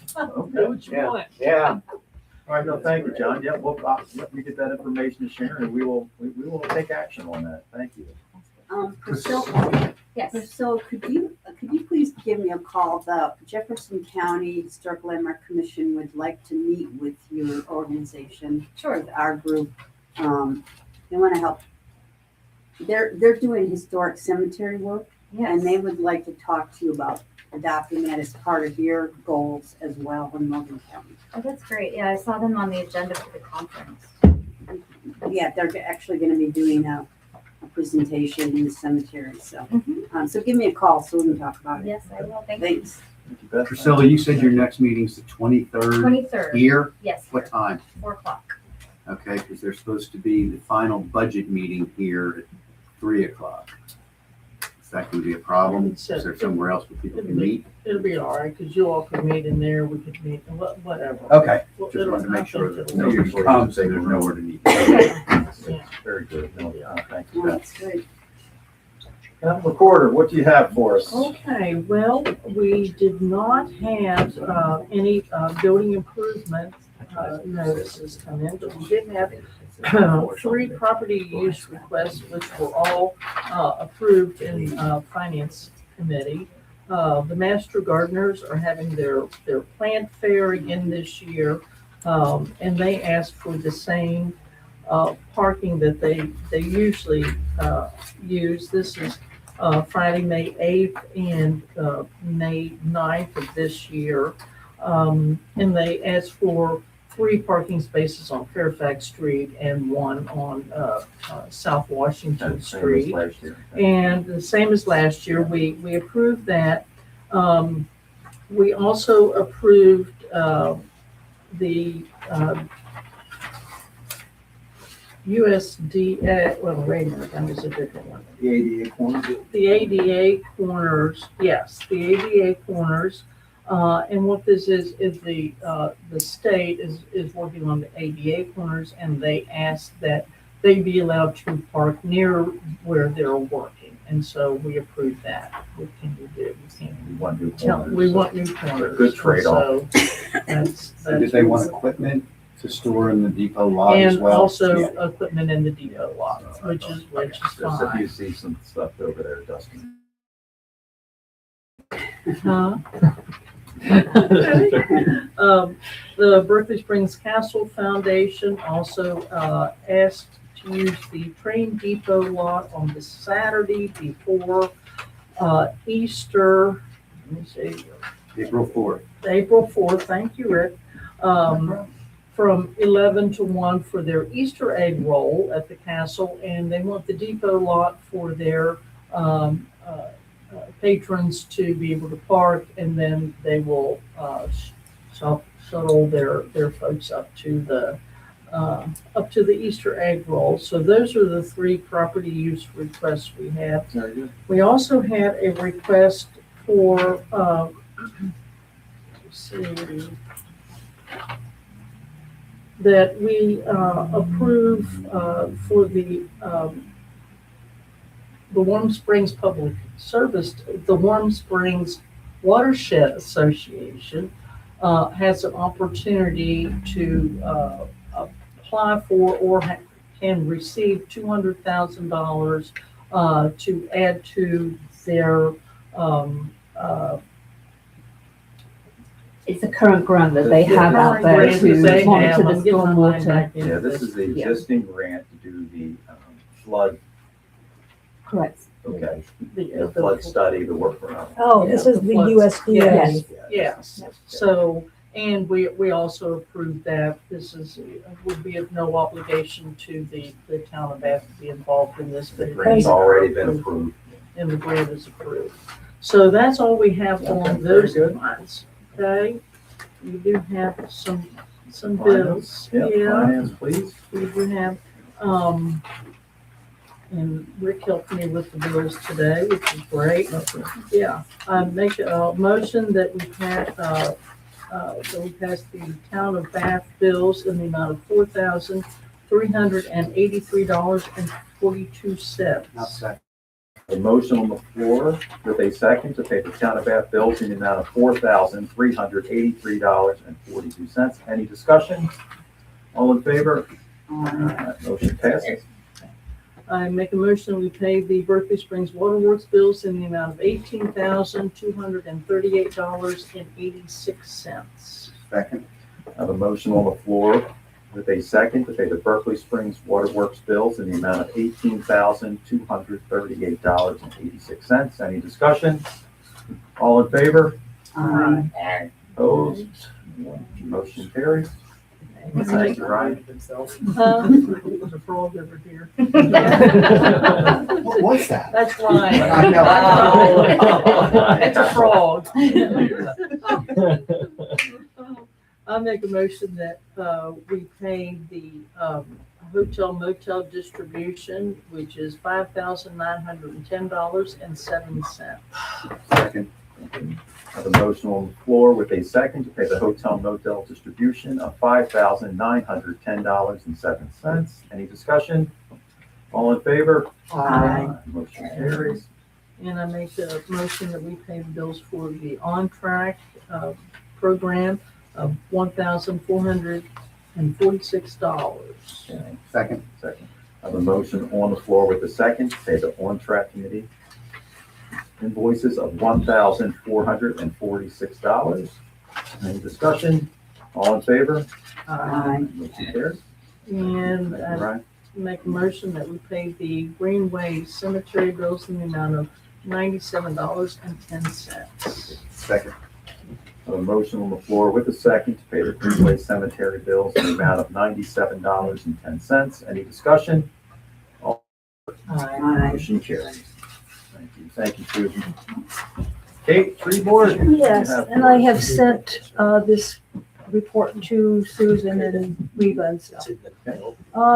So, Do what you Yeah. want. yeah, All right, no, thank you, John. Yeah, we'll, let me get that information to Sharon and we will take action on that. Thank you. Priscilla, Yes. Priscilla, could you please give me a call? The Jefferson County Historic Landmark Commission would like to meet with your organization, Sure. with our group. They want to help. They're doing historic cemetery work, and they would like to talk to you about adopting that as part of your goals as well in Morgan County. Oh, that's great. Yeah, I saw them on the agenda for the conference. Yeah, they're actually going to be doing a presentation in the cemetery, so. So give me a call so we can talk about it. Yes, I will. Thank you. Thanks. Thank you, Beth. Priscilla, you said your next meeting's the 23rd 23rd. here? Yes, What time? 4:00. Okay, because there's supposed to be the final budget meeting here at 3:00. Is that going to be a problem? Is there somewhere else where people can meet? It'll be all right, because you all could meet in there, we could meet, whatever. Okay, Well, just wanted to make sure that it'll- nobody comes and there's nowhere to meet. Very good. No, thank you, Oh, Beth. that's good. Recorder, what do you have for us? Okay, well, we did not have any building improvement notices come in, but we did have 3 property use requests, which were all approved in Finance Committee. The Master Gardeners are having their plant fair again this year, and they asked for the same parking that they usually use. This is Friday, May 8th and May 9th of this year. And they asked for 3 parking spaces on Fairfax Street and 1 on South Washington That's same as Street. last year. And the same as last year, we approved that. We also approved the USDA, well, wait a minute, that was a different one. The ADA corner. The ADA corners, yes, the ADA corners. And what this is the state is working on the ADA corners, and they asked that they be allowed to park near where they're working. And so we approved that. What can you do? We want new Tell, corners. we want new corners. Good trade-off. So that's. Did they want equipment to store in the depot lot as And well? also Yeah. equipment in the depot lot, which is Just if you fine. see some stuff over there, Dustin. Huh? The Berkeley Springs Castle Foundation also asked to use the train depot lot on the Saturday before Easter. Let me see, April 4th. April 4th, thank you, Rick, from 11 to 1 for their Easter egg roll at the castle, and they want the depot lot for their patrons to be able to park, and then they will shuttle their folks up to the Easter egg roll. So those are the 3 property use requests we have. Very good. We also had a request for, let's see, that we approve for the Warm Springs Public Service, the Warm Springs Watershed Association has an opportunity to apply for or can receive $200,000 to add to their It's a current grant that they have out current there grant that they to monitor have. the I'm getting my mind stormwater. back into Yeah, this is the Yeah. existing grant to do the flood, Correct. okay, the flood study, the work around. Oh, this is the USDA. Yes. Yeah. Yes, so, and we also approved that this would be of no obligation to the town of Bath to be involved in this, but The it grant's is already been approved. and the grant is approved. So that's all we have on those lines, okay? We do have some bills. Yeah, finance, please. We do have, and Rick helped me with the bills today, which is great. Yeah, I make a motion that we pass the town of Bath bills in the amount of $4,383.42. Now second. A motion on the floor with a second to pay the town of Bath bills in the amount of $4,383.42. Any discussion? All in favor? Motion passes. I make a motion, we pay the Berkeley Springs Waterworks bills in the amount of $18,238.86. Second. I have a motion on the floor with a second to pay the Berkeley Springs Waterworks bills in the amount of $18,238.86. Any discussion? All in favor? Opposed? Motion carries. Thank you, Ryan. There's a frog over here. What was that? That's Ryan. I know. It's a frog. I make a motion that we pay the hotel motel distribution, which is $5,910.07. Second. I have a motion on the floor with a second to pay the hotel motel distribution of $5,910.07. Any discussion? All in favor? Aye. Motion carries. And I make a motion that we pay the bills for the on-track program of $1,446. Second. Second. I have a motion on the floor with a second to pay the on-track committee invoices of $1,446. Any discussion? All in favor? Motion carries. And Thank you, Ryan. make a motion that we pay the Greenway Cemetery bills in the amount of $97.10. Second. A motion on the floor with a second to pay the Greenway Cemetery bills in the amount of $97.10. Any discussion? Motion carries. Thank you, Susan. Kate, tree board? Yes, You have and I have yours. sent this report to Susan and Reba and stuff.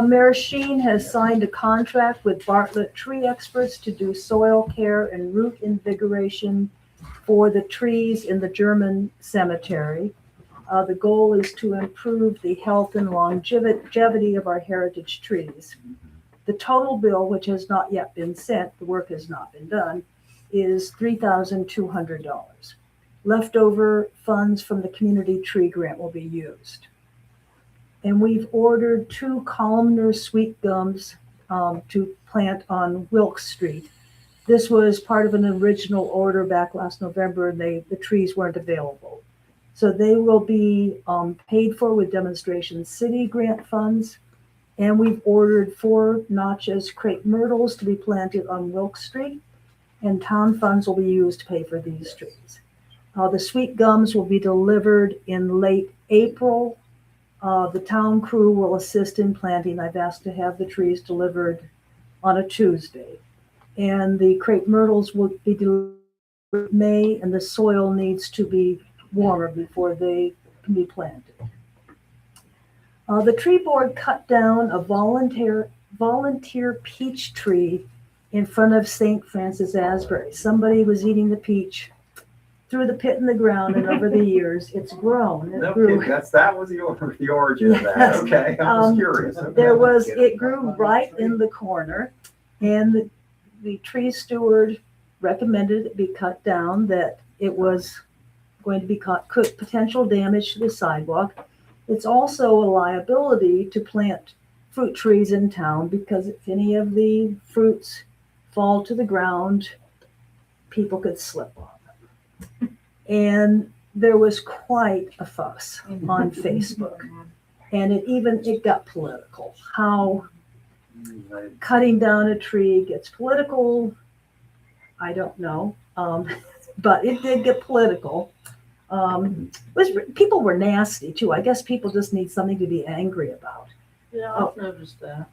Mayor Sheen has signed a contract with Bartlett Tree Experts to do soil care and root invigoration for the trees in the German cemetery. The goal is to improve the health and longevity of our heritage trees. The total bill, which has not yet been sent, the work has not been done, is $3,200. Leftover funds from the community tree grant will be used. And we've ordered 2 columnar sweet gums to plant on Wilkes Street. This was part of an original order back last November, and the trees weren't available. So they will be paid for with Demonstration City grant funds. And we've ordered 4 Notches crepe myrtles to be planted on Wilkes Street, and town funds will be used to pay for these trees. The sweet gums will be delivered in late April. The town crew will assist in planting. I've asked to have the trees delivered on a Tuesday. And the crepe myrtles will be delivered in May, and the soil needs to be warmer before they can be planted. The tree board cut down a volunteer peach tree in front of St. Francis Asbury. Somebody was eating the peach, threw the pit in the ground, and over the years, it's grown. It No grew. kidding, that was the origin of that. Yes. Okay, I was curious. It grew right in the corner, and the tree steward recommended it be cut down, that it was going to be could potential damage to the sidewalk. It's also a liability to plant fruit trees in town, because if any of the fruits fall to the ground, people could slip on them. And there was quite a fuss on Facebook, and it got political. How cutting down a tree gets political, I don't know, but it did get political. People were nasty too. I guess people just need something to be angry about. Yeah, Oh. I've noticed that.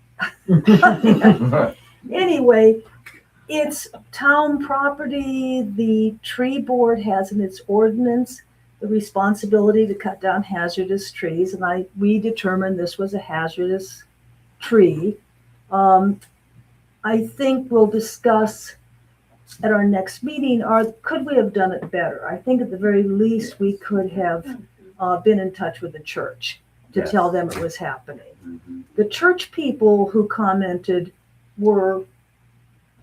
Anyway, it's town property. The tree board has in its ordinance the responsibility to cut down hazardous trees, and we determined this was a hazardous tree. I think we'll discuss at our next meeting, could we have done it better? I think at the very least we could have been in touch with the church to Yes. tell them it was happening. Mhm. The church people who commented were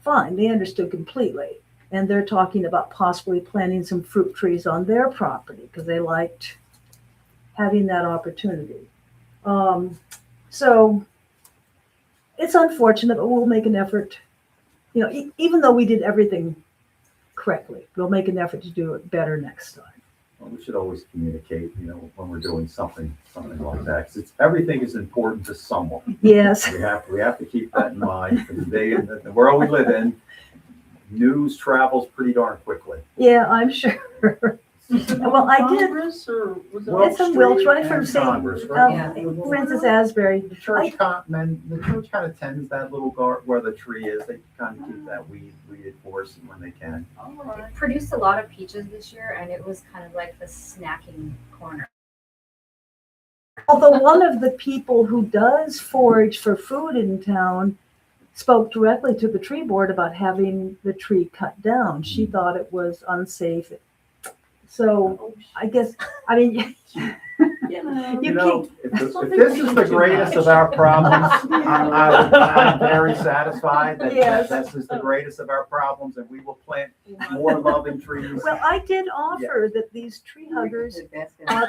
fine. They understood completely. And they're talking about possibly planting some fruit trees on their property because they liked having that opportunity. So it's unfortunate, but we'll make an effort. Even though we did everything correctly, we'll make an effort to do it better next time. Well, we should always communicate, when we're doing something like that, 'cause everything is important to someone. Yes. We have to keep that in mind, because the world we live in, news travels pretty darn quickly. Yeah, I'm sure. Well, I did. Congress, or was it? It's in Wilkes, right from and St. Congress, right? Francis Asbury. The church kind of tends that little where the tree is. They kind of keep that weeded for us when they can. All right. Produced a lot of peaches this year, and it was kind of like the snacking corner. Although one of the people who does forage for food in town spoke directly to the tree board about having the tree cut down. She thought it was unsafe. So I guess, you If this is the greatest of our problems, I'm very satisfied that Yes. this is the greatest of our problems, and we will plant more loving trees. Well, I did offer that these tree huggers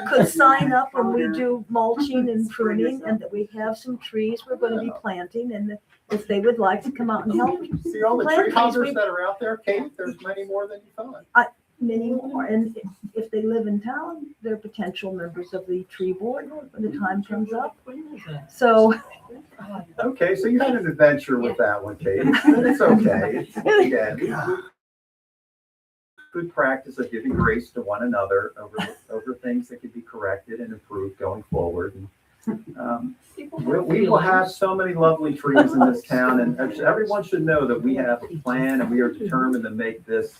could sign up when we do mulching and pruning, and that we have some trees we're going to be planting, and if they would like to come out and help See all the plant tree trees, huggers that are out there, Kate? There's many more than you thought. many more. And if they live in town, they're potential members of the tree board when the time comes up. So Okay, so you had an adventure with that one, Kate. It's okay. Again, good practice of giving grace to one another over over things that could be corrected and improved going forward. And, we will have so many lovely trees in this town, and everyone should know that we have a plan and we are determined to make this,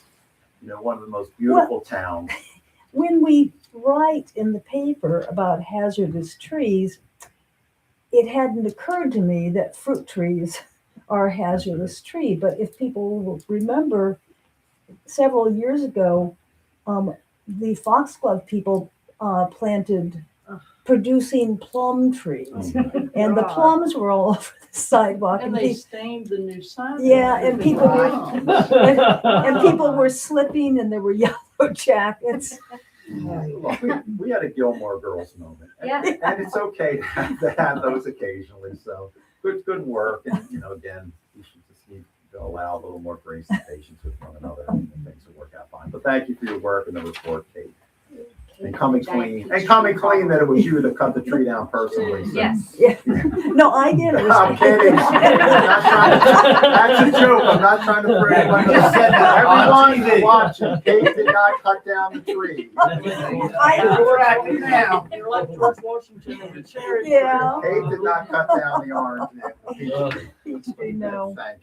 one of the most beautiful towns. When we write in the paper about hazardous trees, it hadn't occurred to me that fruit trees are a hazardous tree. But if people will remember, several years ago, the Foxglove people planted producing plum trees, and the plums were all over the sidewalk. And they stained the new sidewalk. Yeah, and people were, Wow. and people were slipping, and there were yellow jackets. We had a Gilmore Girls moment. Yeah. And it's okay to have those occasionally. So good work. And, again, we should just need to allow a little more grace and patience with one another, and things will work out fine. But thank you for your work and the report, Kate. And coming clean that it was you that cut the tree down personally. So. Yes. Yeah. No, I did. It was I'm kidding. That's a joke. I'm not trying to throw anybody. Just said that. Everyone watching, Kate did not cut down the tree. We're acting now. You're like George Washington in the cherry. Yeah. Kate did not cut down the orange. Peach tree, no. Thank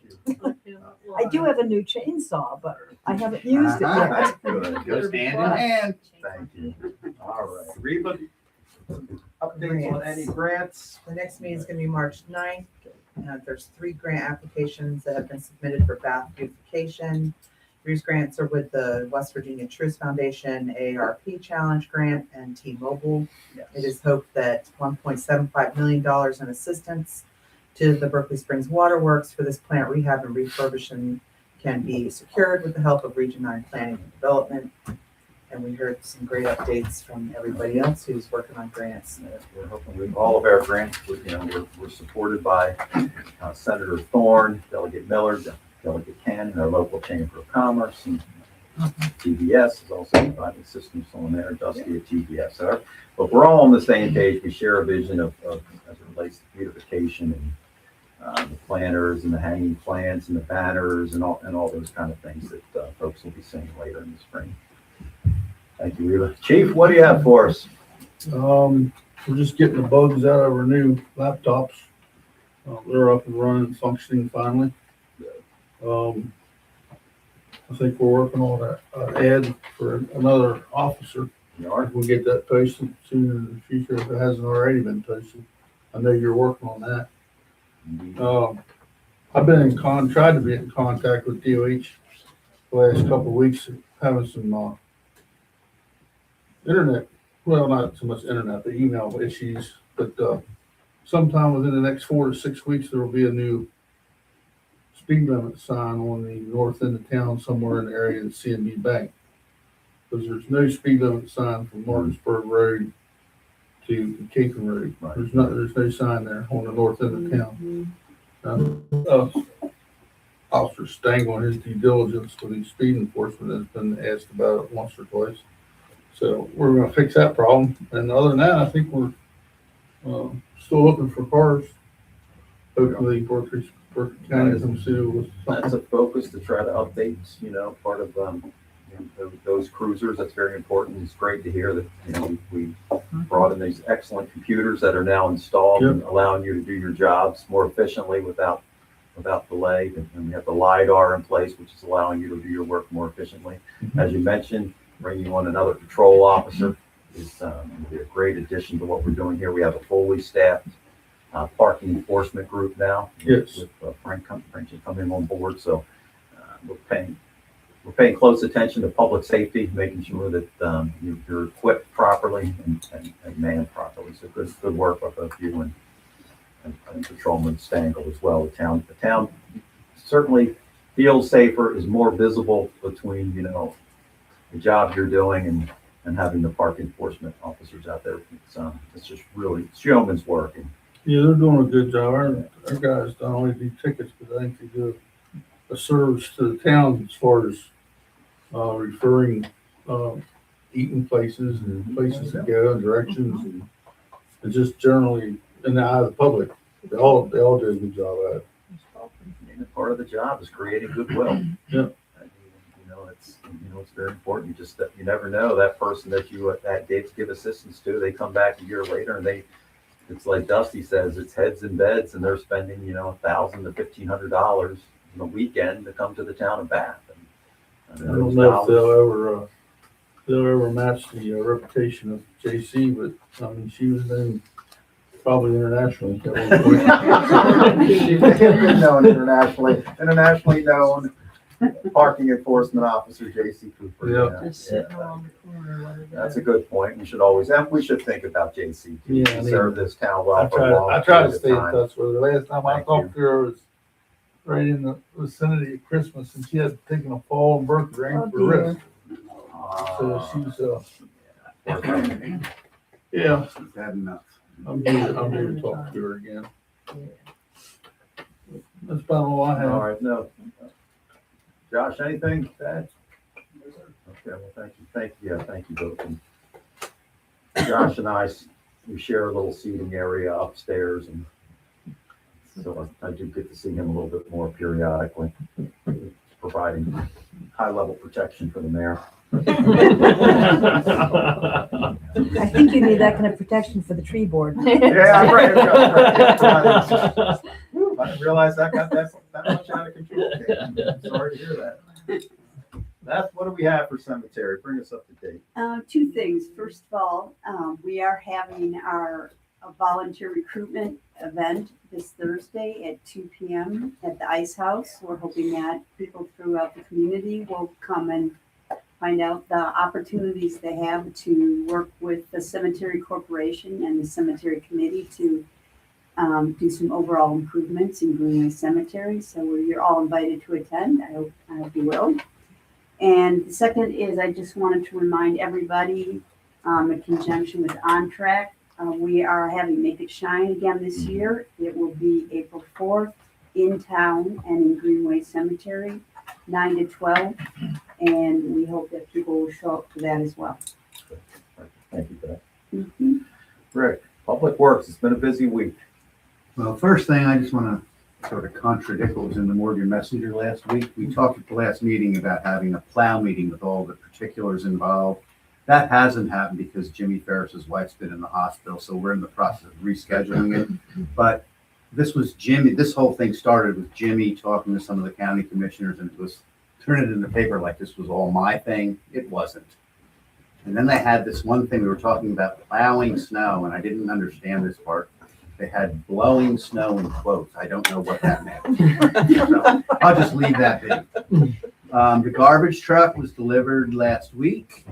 you. I do have a new chainsaw, but I haven't used it yet. That's good. Goes hand in hand. Thank you. All right. Reba, updates on any grants? The next meeting is going to be March 9th. There's 3 grant applications that have been submitted for bath beautification. These grants are with the West Virginia Truist Foundation, AARP Challenge Grant, and T-Mobile. Yes. It is hoped that $1.75 million in assistance to the Berkeley Springs Waterworks for this plant rehab and refurbishment can be secured with the help of Region 9 Planning and Development. And we heard some great updates from everybody else who's working on grants. Yes, we're hoping with all of our grants, we're supported by Senator Thorne, Delegate Miller, Delegate Cannon, our local Chamber of Commerce, and TBS is also providing systems on there, Dusty at TBS. So, but we're all on the same page. We share a vision of as it relates to beautification and the planters and the hanging plants and the banners and all those kind of things that folks will be seeing later in the spring. Thank you, Reba. Chief, what do you have for us? We're just getting the bugs out of our new laptops. They're up and running and functioning finally. I think we're working on an ad for another officer. We'll get that posted sooner in the future if it hasn't already been posted. I know you're working on that. I've been tried to be in contact with DOH the last couple of weeks, having some internet, well, not so much internet, but email issues. But sometime within the next 4 to 6 weeks, there will be a new speed limit sign on the north end of town somewhere in the area of the CNB Bank. Because there's no speed limit sign from Martinsburg Road to Capon Road. Right. There's no sign there on the north end of town. Officer Stangl on his due diligence for the speed enforcement has been asked about it once or twice. So we're going to fix that problem. And other than that, I think we're still looking for cars. Hopefully, Berkeley County comes through with That's something. a focus to try to update, part of those cruisers. That's very important. It's great to hear that, we brought in these excellent computers that are now installed and allowing you to do your jobs more efficiently without delay. And we have the LiDAR in place, which is allowing you to do your work more efficiently. As you mentioned, bringing on another patrol officer is going to be a great addition to what we're doing here. We have a fully staffed parking enforcement group now. Yes. With Frank coming on board. So we're paying close attention to public safety, making sure that you're equipped properly and manned properly. So good work by both you and Patrolman Stangl as well. The town certainly feels safer, is more visible between the job you're doing and having the park enforcement officers out there. It's just really yeoman's work. Yeah, they're doing a good job. Our guys don't only do tickets, but I think they do a service to the town as far as referring eating places and places to go and directions and just generally in the eye of the public. They all do a good job at it. And part of the job is creating goodwill. Yep. it's, you know, it's very important. You just, you never know, that person that you, that give assistance to, they come back a year later and it's like Dusty says, it's heads in beds and they're spending, you know, $1,000 to $1,500 in a weekend to come to the town of Bath. And I don't know if they'll ever match the reputation of JC, but I mean, she was then probably internationally. at one point. She's been known internationally known parking enforcement officer J.C. Cooper. Yeah. Just sitting around the corner. let it That's go. a good point. We should always, and we should think about J.C. too. Yeah, She I mean, served this town well for a long I try to period of stay in time. touch with her. Last time I Thank talked to her was right in the vicinity of Christmas, and she had taken a fall and broke her Oh, ankle dear. wrist. So she's Yeah. yeah, She's had enough. I'm due to talk to her again. That's about all I have. All right, no. Josh, anything to add? Okay, well, thank you both. And Josh and I, we share a little seating area upstairs, and so I do get to see him a little bit more periodically, providing high-level protection for the mayor. I think you need that kind of protection for the tree board. Yeah, right. I didn't realize that got that much out of control. I'm sorry to hear that. That's, what do we have for cemetery? Bring us up to date. Two things. First of all, we are having our volunteer recruitment event this Thursday at 2 p.m. at the Ice House. We're hoping that people throughout the community will come and find out the opportunities they have to work with the Cemetery Corporation and the Cemetery Committee to do some overall improvements in Greenway Cemetery. So you're all invited to attend. I hope you will. And the second is I just wanted to remind everybody, in conjunction with On Track, we are having Make It Shine again this year. It will be April 4th in town and in Greenway Cemetery, 9 to 12. And we hope that people will show up for that as well. Thank you for that. Mm-hmm. Rick, Public Works, it's been a busy week. Well, first thing, I just want to sort of contradict what was in the Morgan Messenger last week. We talked at the last meeting about having a plow meeting with all the particulars involved. That hasn't happened because Jimmy Ferris's wife's been in the hospital, so we're in the process of rescheduling it. But this whole thing started with Jimmy talking to some of the county commissioners, and it was turning it in the paper like this was all my thing. It wasn't. And then they had this one thing, we were talking about plowing snow, and I didn't understand this part. They had blowing snow in quotes. I don't know what that meant. So I'll just leave that be. The garbage truck was delivered last week.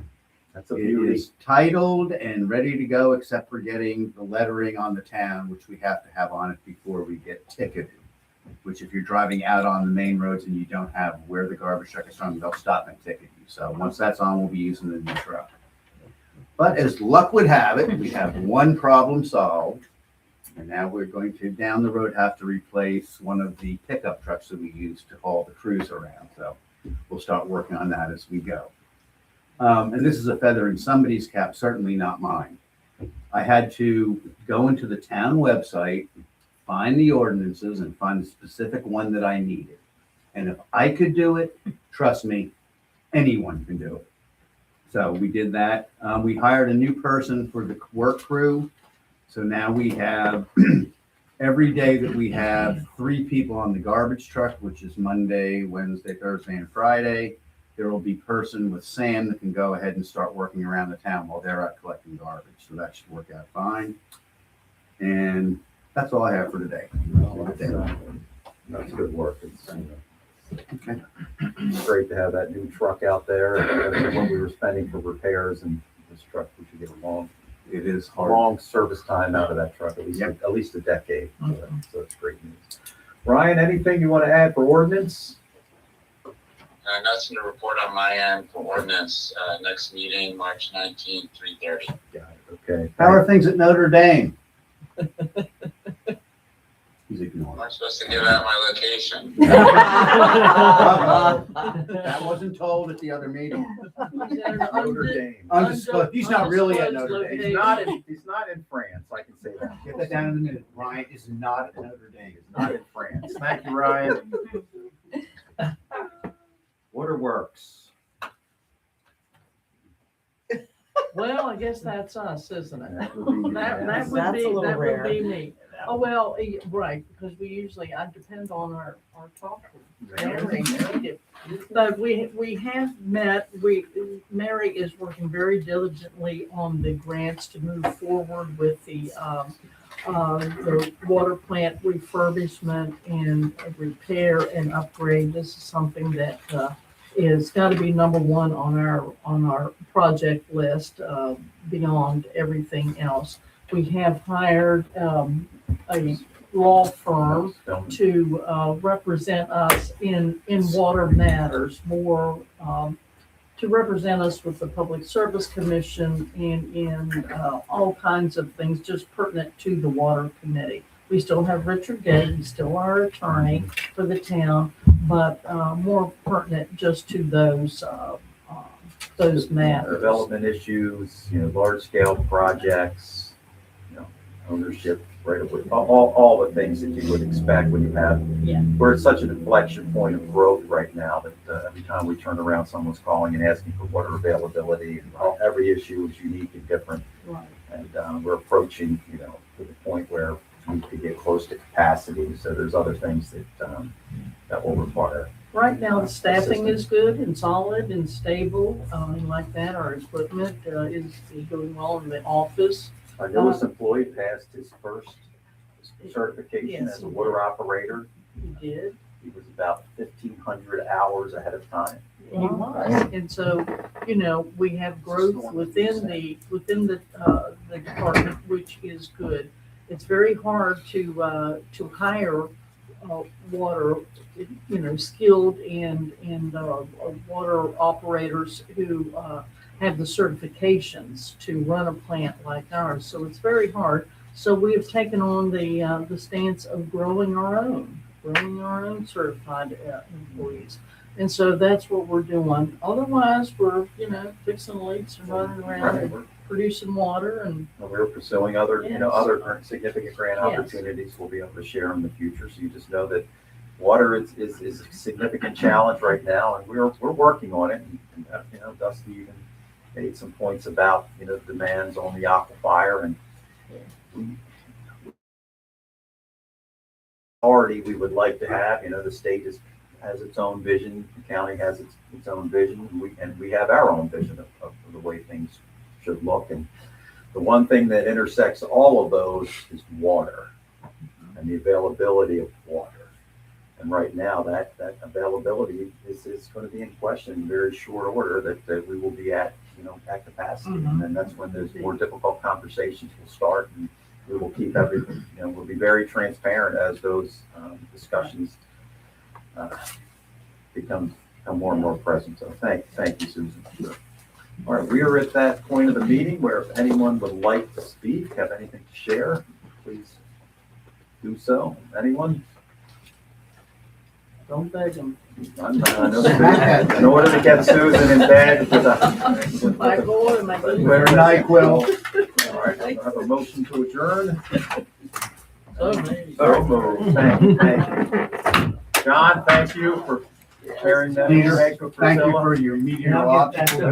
That's a It beauty. is titled and ready to go, except for getting the lettering on the town, which we have to have on it before we get ticketed. Which if you're driving out on the main roads and you don't have where the garbage truck is from, they'll stop and ticket you. So once that's on, we'll be using the new truck. But as luck would have it, we have one problem solved. And now we're going to, down the road, have to replace one of the pickup trucks that we use to haul the crews around. So we'll start working on that as we go. And this is a feather in somebody's cap, certainly not mine. I had to go into the town website, find the ordinances, and find the specific one that I needed. And if I could do it, trust me, anyone can do it. So we did that. We hired a new person for the work crew. So now we have, every day that we have 3 people on the garbage truck, which is Monday, Wednesday, Thursday, and Friday, there will be a person with Sam that can go ahead and start working around the town while they're out collecting garbage. So that should work out fine. And that's all I have for today. That's good work. It's, Okay. it's great to have that new truck out there. And what we were spending for repairs and this truck, we should get a It is hard. long service time out of that truck, at least a decade. So it's great news. Ryan, anything you want to add for ordinance? Nothing to report on my end for ordinance. Next meeting, March 19th, 3:30. Got it. Okay. How are things at Notre Dame? He's ignoring. I'm supposed to give out my location. That wasn't told at the other meeting. Notre Dame. Undisclosed. He's not really at Notre Dame. He's not in France, I can say that. Get that down in a minute. Ryan is not at Notre Dame. He's not in France. Thank you, Ryan. Waterworks. Well, I guess that's us, isn't it? That would be- That That's would a be, little that rare. would be me. Oh, well, right, because we usually, I depend on our talker. Mary, but we have met, Mary is working very diligently on the grants to move forward with the water plant refurbishment and repair and upgrade. This is something that, is gotta be number one on our project list, beyond everything else. We have hired, a law firm to represent us in water matters, more to represent us with the Public Service Commission and in all kinds of things just pertinent to the Water Committee. We still have Richard Gay, he's still our attorney for the town, but more pertinent just to those matters. Development issues, large scale projects, ownership, right away, all the things that you would expect when you have, Yeah. we're at such an inflection point of growth right now that every time we turn around, someone's calling and asking for water availability, and every issue is unique and different. Right. And we're approaching, to the point where we could get close to capacity, so there's other things that will require. Right now, the staffing is good and solid and stable, and like that. Our equipment is going well in the office. Our newest employee passed his first certification Yes, as a he water operator. He did. He was about 1,500 hours ahead of time. He was. And so, we have growth within the department, which is good. It's very hard to hire water, skilled and water operators who have the certifications to run a plant like ours. So it's very hard. So we have taken on the stance of growing our own certified employees. And so that's what we're doing. Otherwise, we're, fixing leaks and running around and producing water and. We're pursuing other, Yes. other significant grant Yes. opportunities we'll be able to share in the future. So you just know that water is a significant challenge right now, and we're working on it. And Dusty even made some points about, demands on the aquifer, and we would like to have, the state has its own vision, the county has its own vision, and we have our own vision of the way things should look. And the one thing that intersects all of those is water and the availability of water. And right now, that availability is going to be in question in very short order, that we will be at capacity. Mhm. And then that's when those more difficult conversations will start, and we will keep everything, we'll be very transparent as those discussions become more and more present. So thank you, Susan. All right, we are at that point of the meeting where if anyone would like to speak, have anything to share, please do so. Anyone? Don't beg them. In order to get Susan in bed with My boy, my good. Better NyQuil. All right, I have a motion to adjourn. So maybe. So moved. Thank you. John, thank you for sharing that. Peter, Thank you, Thank you Priscilla. for your meteorological guidance.